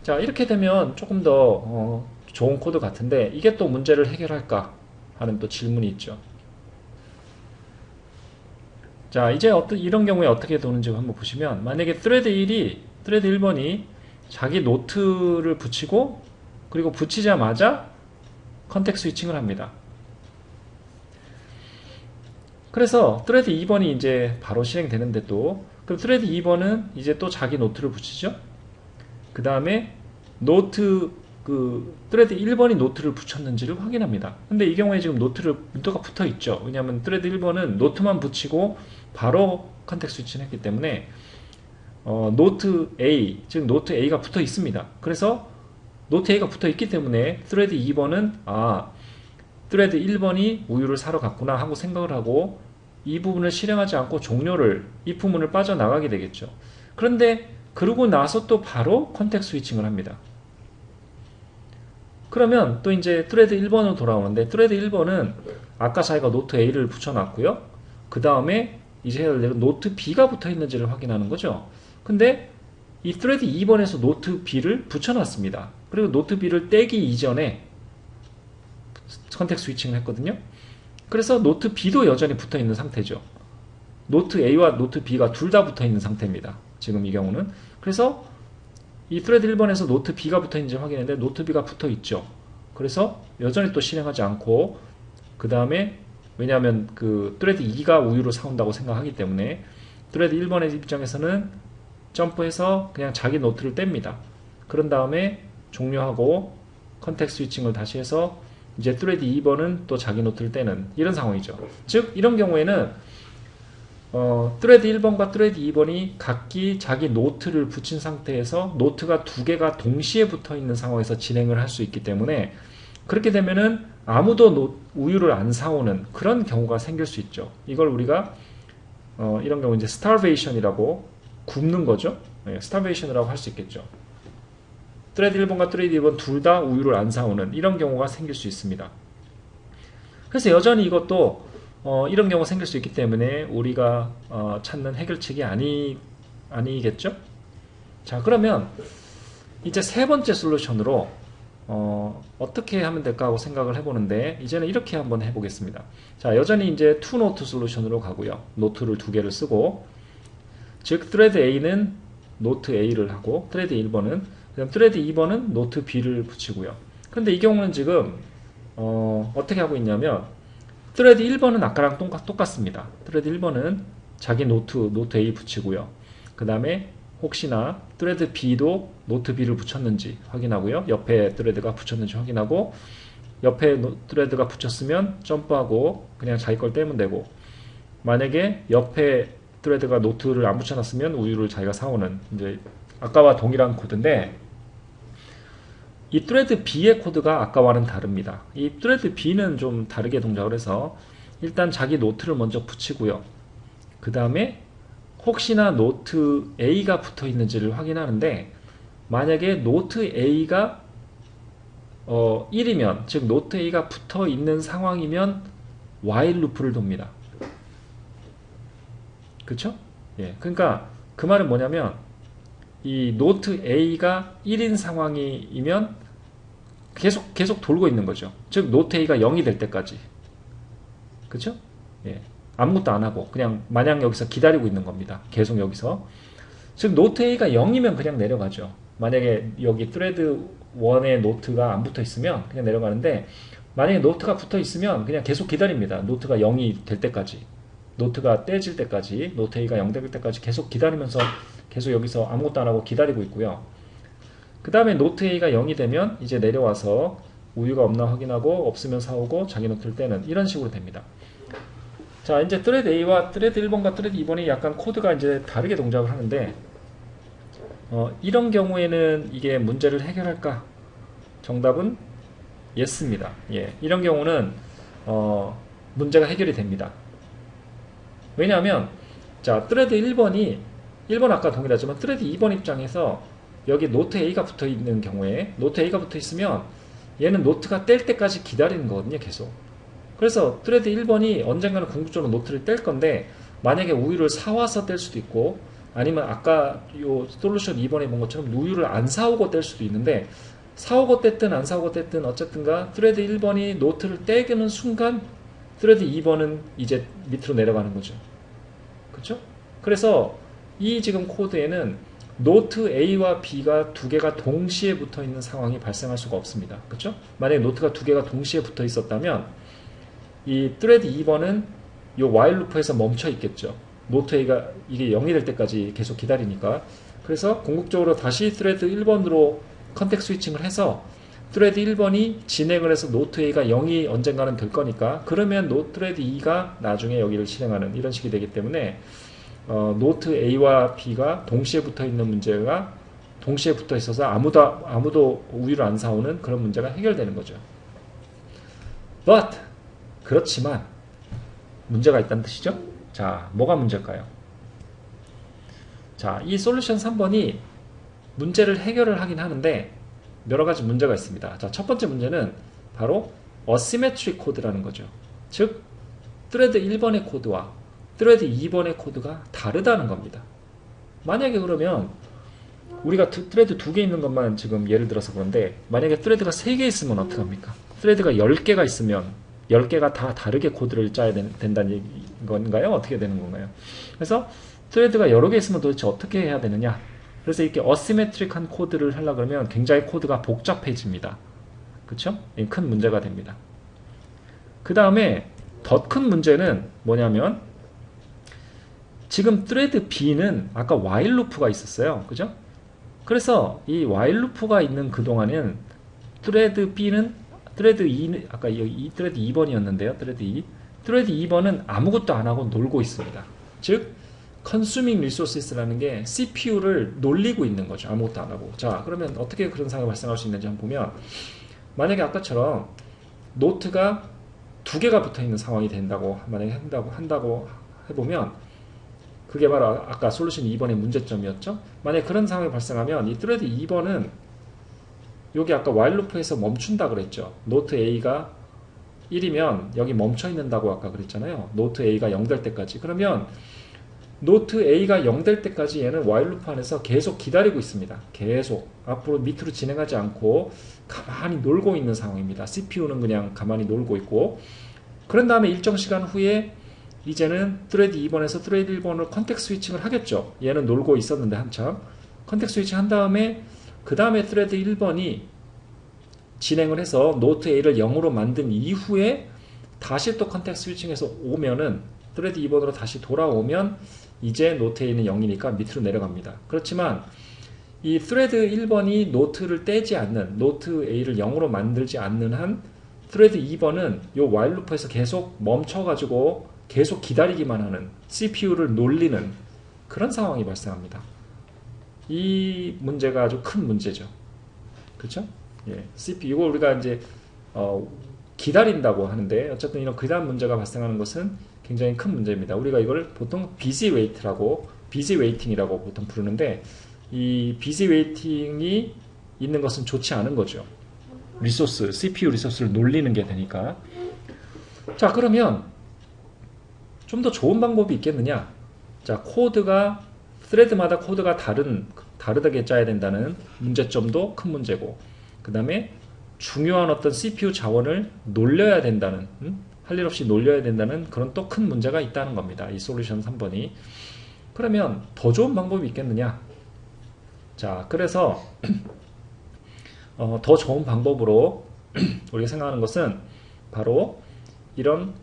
자, 이렇게 되면 조금 더 좋은 코드 같은데 이게 또 문제를 해결할까 하는 또 질문이 있죠. 자, 이제 이런 경우에 어떻게 도는지 한번 보시면 만약에 thread 1번이 자기 노트를 붙이고 그리고 붙이자마자 컨텍스트 스위칭을 합니다. 그래서 thread 2번이 이제 바로 실행되는데 또 그럼 thread 2번은 이제 또 자기 노트를 붙이죠. 그 다음에 thread 1번이 노트를 붙였는지를 확인합니다. 근데 이 경우에 지금 노트가 붙어 있죠. 왜냐하면 thread 1번은 노트만 붙이고 바로 컨텍스트 스위칭을 했기 때문에 노트 A, 즉 노트 A가 붙어 있습니다. 그래서 노트 A가 붙어 있기 때문에 thread 2번은 thread 1번이 우유를 사러 갔구나 하고 생각을 하고 이 부분을 실행하지 않고 종료를 if 문을 빠져나가게 되겠죠. 그런데 그러고 나서 또 바로 컨텍스트 스위칭을 합니다. 그러면 또 이제 thread 1번으로 돌아오는데 thread 1번은 아까 자기가 노트 A를 붙여놨고요. 그 다음에 이제 해야 될 일은 노트 B가 붙어 있는지를 확인하는 거죠. 근데 이 thread 2번에서 노트 B를 붙여놨습니다. 그리고 노트 B를 떼기 이전에 컨텍스트 스위칭을 했거든요. 그래서 노트 B도 여전히 붙어 있는 상태죠. 노트 A와 노트 B가 둘 다 붙어 있는 상태입니다. 지금 이 경우는. 그래서 이 thread 1번에서 노트 B가 붙어 있는지 확인했는데 노트 B가 붙어 있죠. 그래서 여전히 또 실행하지 않고 그 다음에 왜냐하면 thread 2가 우유를 사온다고 생각하기 때문에 thread 1번의 입장에서는 점프해서 그냥 자기 노트를 뗍니다. 그런 다음에 종료하고 컨텍스트 스위칭을 다시 해서 이제 thread 2번은 또 자기 노트를 떼는 이런 상황이죠. 즉 이런 경우에는 thread 1번과 thread 2번이 각기 자기 노트를 붙인 상태에서 노트가 두 개가 동시에 붙어 있는 상황에서 진행을 할 수 있기 때문에 그렇게 되면은 아무도 우유를 안 사오는 그런 경우가 생길 수 있죠. 이걸 우리가 이런 경우 이제 starvation이라고 굶는 거죠. 네, starvation이라고 할 수 있겠죠. thread 1번과 thread 2번 둘 다 우유를 안 사오는 이런 경우가 생길 수 있습니다. 그래서 여전히 이것도 이런 경우가 생길 수 있기 때문에 우리가 찾는 해결책이 아니겠죠? 자, 그러면 이제 세 번째 솔루션으로 어떻게 하면 될까 하고 생각을 해보는데 이제는 이렇게 한번 해보겠습니다. 자, 여전히 이제 투노트 솔루션으로 가고요. 노트를 두 개를 쓰고, 즉 thread A는 노트 A를 하고 thread 1번은, 그다음 thread 2번은 노트 B를 붙이고요. 근데 이 경우는 지금 어떻게 하고 있냐면 thread 1번은 아까랑 똑같습니다. thread 1번은 자기 노트 A 붙이고요. 그 다음에 혹시나 thread B도 노트 B를 붙였는지 확인하고요. 옆에 thread가 붙였는지 확인하고, 옆에 thread가 붙였으면 점프하고 그냥 자기 걸 떼면 되고, 만약에 옆에 thread가 노트를 안 붙여놨으면 우유를 자기가 사오는, 이제 아까와 동일한 코드인데, 이 thread B의 코드가 아까와는 다릅니다. 이 thread B는 좀 다르게 동작을 해서 일단 자기 노트를 먼저 붙이고요. 그 다음에 혹시나 노트 A가 붙어 있는지를 확인하는데, 만약에 노트 A가 1이면, 즉 노트 A가 붙어 있는 상황이면 while 루프를 돕니다. 그쵸? 예. 그러니까 그 말은 뭐냐면, 이 노트 A가 1인 상황이면 계속 돌고 있는 거죠. 즉 노트 A가 0이 될 때까지. 그쵸? 예. 아무것도 안 하고 그냥 마냥 여기서 기다리고 있는 겁니다. 계속 여기서. 즉 노트 A가 0이면 그냥 내려가죠. 만약에 여기 thread 1에 노트가 안 붙어 있으면 그냥 내려가는데, 만약에 노트가 붙어 있으면 그냥 계속 기다립니다. 노트가 0이 될 때까지. 노트가 떼질 때까지, 노트 A가 0 될 때까지 계속 기다리면서 계속 여기서 아무것도 안 하고 기다리고 있고요. 그 다음에 노트 A가 0이 되면 이제 내려와서 우유가 없나 확인하고 없으면 사오고 자기 노트를 떼는, 이런 식으로 됩니다. 자, 이제 thread A와 thread 1번과 thread 2번이 약간 코드가 이제 다르게 동작을 하는데, 이런 경우에는 이게 문제를 해결할까? 정답은 yes입니다. 예, 이런 경우는 문제가 해결이 됩니다. 왜냐하면 자, thread 1번 아까 동일하지만 thread 2번 입장에서 여기 노트 A가 붙어 있는 경우에, 노트 A가 붙어 있으면 얘는 노트가 뗄 때까지 기다리는 거거든요, 계속. 그래서 thread 1번이 언젠가는 궁극적으로 노트를 뗄 건데, 만약에 우유를 사와서 뗄 수도 있고, 아니면 아까 요 솔루션 2번에 본 것처럼 우유를 안 사오고 뗄 수도 있는데, 사오고 뗐든 안 사오고 뗐든 어쨌든가 thread 1번이 노트를 떼기는 순간 thread 2번은 이제 밑으로 내려가는 거죠. 그렇죠? 그래서 이 지금 코드에는 노트 A와 B가 두 개가 동시에 붙어 있는 상황이 발생할 수가 없습니다. 그렇죠? 만약에 노트가 두 개가 동시에 붙어 있었다면 이 thread 2번은 이 while 루프에서 멈춰 있겠죠. 노트 A가 이게 0이 될 때까지 계속 기다리니까. 그래서 궁극적으로 다시 thread 1번으로 컨텍 스위칭을 해서 thread 1번이 진행을 해서 노트 A가 0이 언젠가는 될 거니까, 그러면 thread 2가 나중에 여기를 실행하는, 이런 식이 되기 때문에 노트 A와 B가 동시에 붙어 있는 문제가 동시에 붙어 있어서 아무도 우유를 안 사오는 그런 문제가 해결되는 거죠. But 그렇지만 문제가 있다는 뜻이죠. 자, 뭐가 문제일까요? 자, 이 솔루션 3번이 문제를 해결을 하긴 하는데 여러 가지 문제가 있습니다. 자, 첫 번째 문제는 바로 어시메트릭 코드라는 거죠. 즉 thread 1번의 코드와 thread 2번의 코드가 다르다는 겁니다. 만약에 그러면 우리가 thread 2개 있는 것만 지금 예를 들어서 그런데, 만약에 thread가 3개 있으면 어떡합니까? thread가 10개가 있으면 10개가 다 다르게 코드를 짜야 된다는 건가요? 어떻게 되는 건가요? 그래서 thread가 여러 개 있으면 도대체 어떻게 해야 되느냐? 그래서 이렇게 어시메트릭한 코드를 하려고 그러면 굉장히 코드가 복잡해집니다. 그쵸? 큰 문제가 됩니다. 그 다음에 더 큰 문제는 뭐냐면, 지금 thread B는 아까 while 루프가 있었어요. 그죠? 그래서 이 while 루프가 있는 그동안은 thread B는 thread 2는 아까 이 thread 2번이었는데요. thread 2번은 아무것도 안 하고 놀고 있습니다. 즉 consuming resources라는 게 CPU를 놀리고 있는 거죠. 아무것도 안 하고. 자, 그러면 어떻게 그런 상황이 발생할 수 있는지 한번 보면, 만약에 아까처럼 노트가 두 개가 붙어 있는 상황이 된다고 만약에 한다고 해보면, 그게 바로 아까 솔루션 2번의 문제점이었죠. 만약에 그런 상황이 발생하면 이 thread 2번은 여기 아까 while 루프에서 멈춘다 그랬죠. 노트 A가 1이면 여기 멈춰 있는다고 아까 그랬잖아요. 노트 A가 0 될 때까지. 그러면 노트 A가 0 될 때까지 얘는 while 루프 안에서 계속 기다리고 있습니다. 계속 앞으로 밑으로 진행하지 않고 가만히 놀고 있는 상황입니다. CPU는 그냥 가만히 놀고 있고, 그런 다음에 일정 시간 후에 이제는 thread 2번에서 thread 1번으로 컨텍스트 스위칭을 하겠죠. 얘는 놀고 있었는데 한참 컨텍스트 스위칭 한 다음에 그 다음에 thread 1번이 진행을 해서 노트 A를 0으로 만든 이후에 다시 또 컨텍스트 스위칭해서 오면은 thread 2번으로 다시 돌아오면 이제 노트 A는 0이니까 밑으로 내려갑니다. 그렇지만 이 thread 1번이 노트를 떼지 않는, 노트 A를 0으로 만들지 않는 한 thread 2번은 이 while 루프에서 계속 멈춰가지고 계속 기다리기만 하는, CPU를 놀리는 그런 상황이 발생합니다. 이 문제가 아주 큰 문제죠. 그렇죠? 예, CPU 이거 우리가 이제 기다린다고 하는데, 어쨌든 이런 그다음 문제가 발생하는 것은 굉장히 큰 문제입니다. 우리가 이걸 보통 busy waiting이라고 보통 부르는데, 이 busy waiting이 있는 것은 좋지 않은 거죠. CPU 리소스를 놀리는 게 되니까. 자, 그러면 좀 더 좋은 방법이 있겠느냐? 자, thread마다 코드가 다르게 짜야 된다는 문제점도 큰 문제고, 그 다음에 중요한 어떤 CPU 자원을 놀려야 된다는, 할 일 없이 놀려야 된다는 그런 또 큰 문제가 있다는 겁니다. 이 솔루션 3번이. 그러면 더 좋은 방법이 있겠느냐? 자, 그래서 더 좋은 방법으로 우리가 생각하는 것은 바로 이런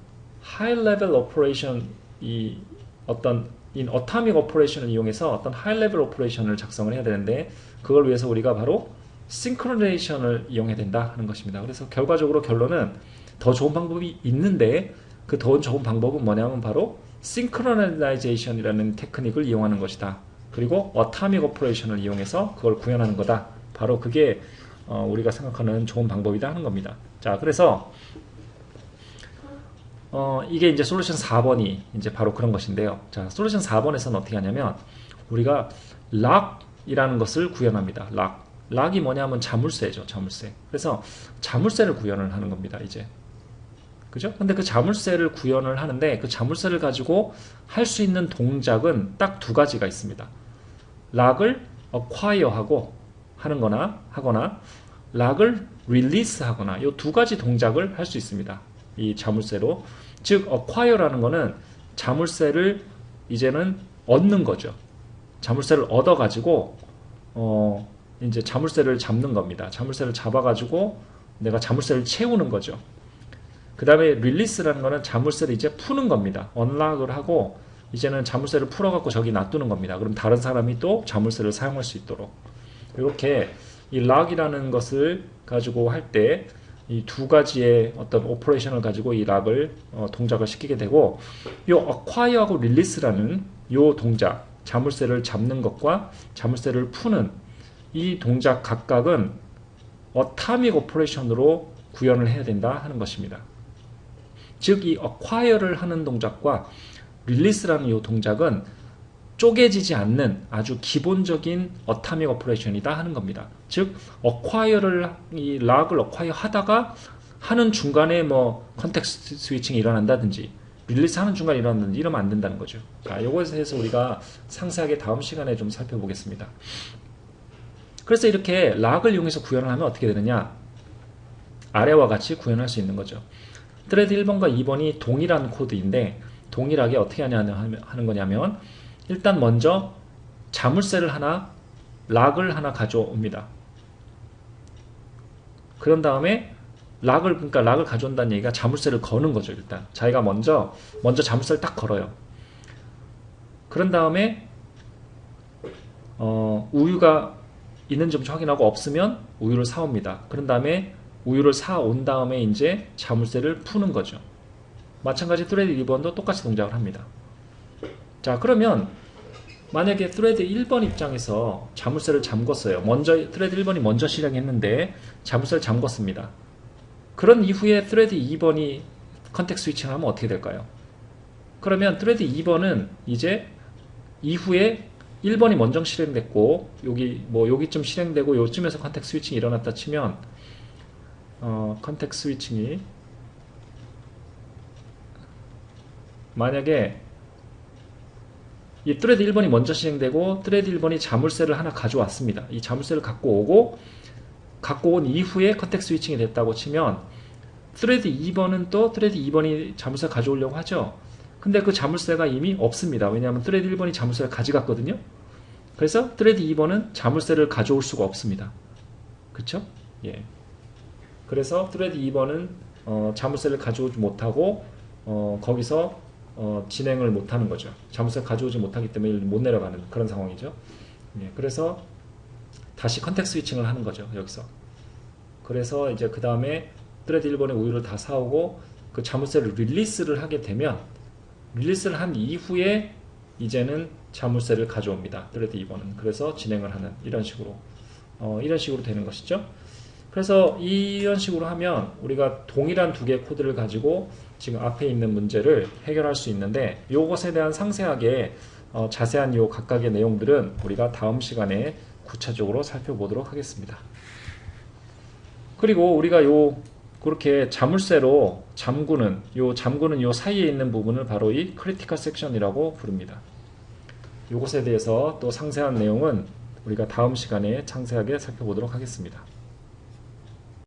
high level operation, 이 어떤 atomic operation을 이용해서 어떤 high level operation을 작성을 해야 되는데, 그걸 위해서 우리가 바로 synchronization을 이용해야 된다 하는 것입니다. 그래서 결과적으로 결론은 더 좋은 방법이 있는데, 그 더 좋은 방법은 뭐냐면 바로 synchronization이라는 테크닉을 이용하는 것이다. 그리고 atomic operation을 이용해서 그걸 구현하는 거다. 바로 그게 우리가 생각하는 좋은 방법이다 하는 겁니다. 자, 그래서 이게 이제 솔루션 4번이 이제 바로 그런 것인데요. 자, 솔루션 4번에서는 어떻게 하냐면 우리가 lock이라는 것을 구현합니다. lock이 뭐냐면 자물쇠죠, 자물쇠. 그래서 자물쇠를 구현을 하는 겁니다, 이제. 그죠? 근데 그 자물쇠를 구현을 하는데, 그 자물쇠를 가지고 할 수 있는 동작은 딱 두 가지가 있습니다. lock을 acquire 하거나 lock을 release 하거나, 이 두 가지 동작을 할 수 있습니다. 이 자물쇠로. 즉 acquire라는 거는 자물쇠를 이제는 얻는 거죠. 자물쇠를 얻어 가지고 이제 자물쇠를 잡는 겁니다. 자물쇠를 잡아 가지고 내가 자물쇠를 채우는 거죠. 그 다음에 release라는 거는 자물쇠를 이제 푸는 겁니다. unlock을 하고 이제는 자물쇠를 풀어 갖고 저기 놔두는 겁니다. 그럼 다른 사람이 또 자물쇠를 사용할 수 있도록. 이렇게 이 lock이라는 것을 가지고 할 때 이 두 가지의 어떤 오퍼레이션을 가지고 이 lock을 동작을 시키게 되고, 이 acquire하고 release라는 이 동작, 자물쇠를 잡는 것과 자물쇠를 푸는 이 동작 각각은 atomic operation으로 구현을 해야 된다 하는 것입니다. 즉 이 acquire를 하는 동작과 release라는 이 동작은 쪼개지지 않는 아주 기본적인 atomic operation이다 하는 겁니다. 즉 acquire를, 이 lock을 acquire 하다가 하는 중간에 뭐 컨텍스트 스위칭이 일어난다든지 release 하는 중간에 일어난다든지 이러면 안 된다는 거죠. 자, 이것에 대해서 우리가 상세하게 다음 시간에 좀 살펴보겠습니다. 그래서 이렇게 lock을 이용해서 구현을 하면 어떻게 되느냐? 아래와 같이 구현할 수 있는 거죠. thread 1번과 2번이 동일한 코드인데, 동일하게 어떻게 하는 거냐면, 일단 먼저 자물쇠를 lock을 하나 가져옵니다. 그런 다음에 그러니까 lock을 가져온다는 얘기가 자물쇠를 거는 거죠. 일단 자기가 먼저 자물쇠를 딱 걸어요. 그런 다음에 우유가 있는지 확인하고 없으면 우유를 사옵니다. 그런 다음에 우유를 사온 다음에 이제 자물쇠를 푸는 거죠. 마찬가지 thread 2번도 똑같이 동작을 합니다. 자, 그러면 만약에 thread 1번 입장에서 자물쇠를 잠궜어요. thread 1번이 먼저 실행했는데 자물쇠를 잠궜습니다. 그런 이후에 thread 2번이 컨텍스트 스위칭을 하면 어떻게 될까요? 그러면 thread 2번은 이제 이후에 1번이 먼저 실행됐고, 여기쯤 실행되고 요쯤에서 컨텍스트 스위칭이 일어났다 치면, 컨텍스트 스위칭이 만약에 이 thread 1번이 먼저 실행되고 thread 1번이 자물쇠를 하나 가져왔습니다. 이 자물쇠를 갖고 오고 갖고 온 이후에 컨텍스트 스위칭이 됐다고 치면 thread 2번은 또 thread 2번이 자물쇠 가져오려고 하죠. 근데 그 자물쇠가 이미 없습니다. 왜냐하면 thread 1번이 자물쇠를 가져갔거든요. 그래서 thread 2번은 자물쇠를 가져올 수가 없습니다. 그쵸? 예. 그래서 thread 2번은 자물쇠를 가져오지 못하고 거기서 진행을 못하는 거죠. 자물쇠를 가져오지 못하기 때문에 못 내려가는 그런 상황이죠. 예. 그래서 다시 컨텍스트 스위칭을 하는 거죠. 여기서. 그래서 이제 그 다음에 thread 1번의 우유를 다 사오고 그 자물쇠를 릴리스를 하게 되면 릴리스를 한 이후에 이제는 자물쇠를 가져옵니다. thread 2번은. 그래서 진행을 하는 이런 식으로 되는 것이죠. 그래서 이런 식으로 하면 우리가 동일한 두 개의 코드를 가지고 지금 앞에 있는 문제를 해결할 수 있는데 이것에 대한 상세하게 자세한 요 각각의 내용들은 우리가 다음 시간에 구체적으로 살펴보도록 하겠습니다. 그리고 우리가 그렇게 자물쇠로 잠그는 요 사이에 있는 부분을 바로 이 크리티컬 섹션이라고 부릅니다. 이것에 대해서 또 상세한 내용은 우리가 다음 시간에 상세하게 살펴보도록 하겠습니다.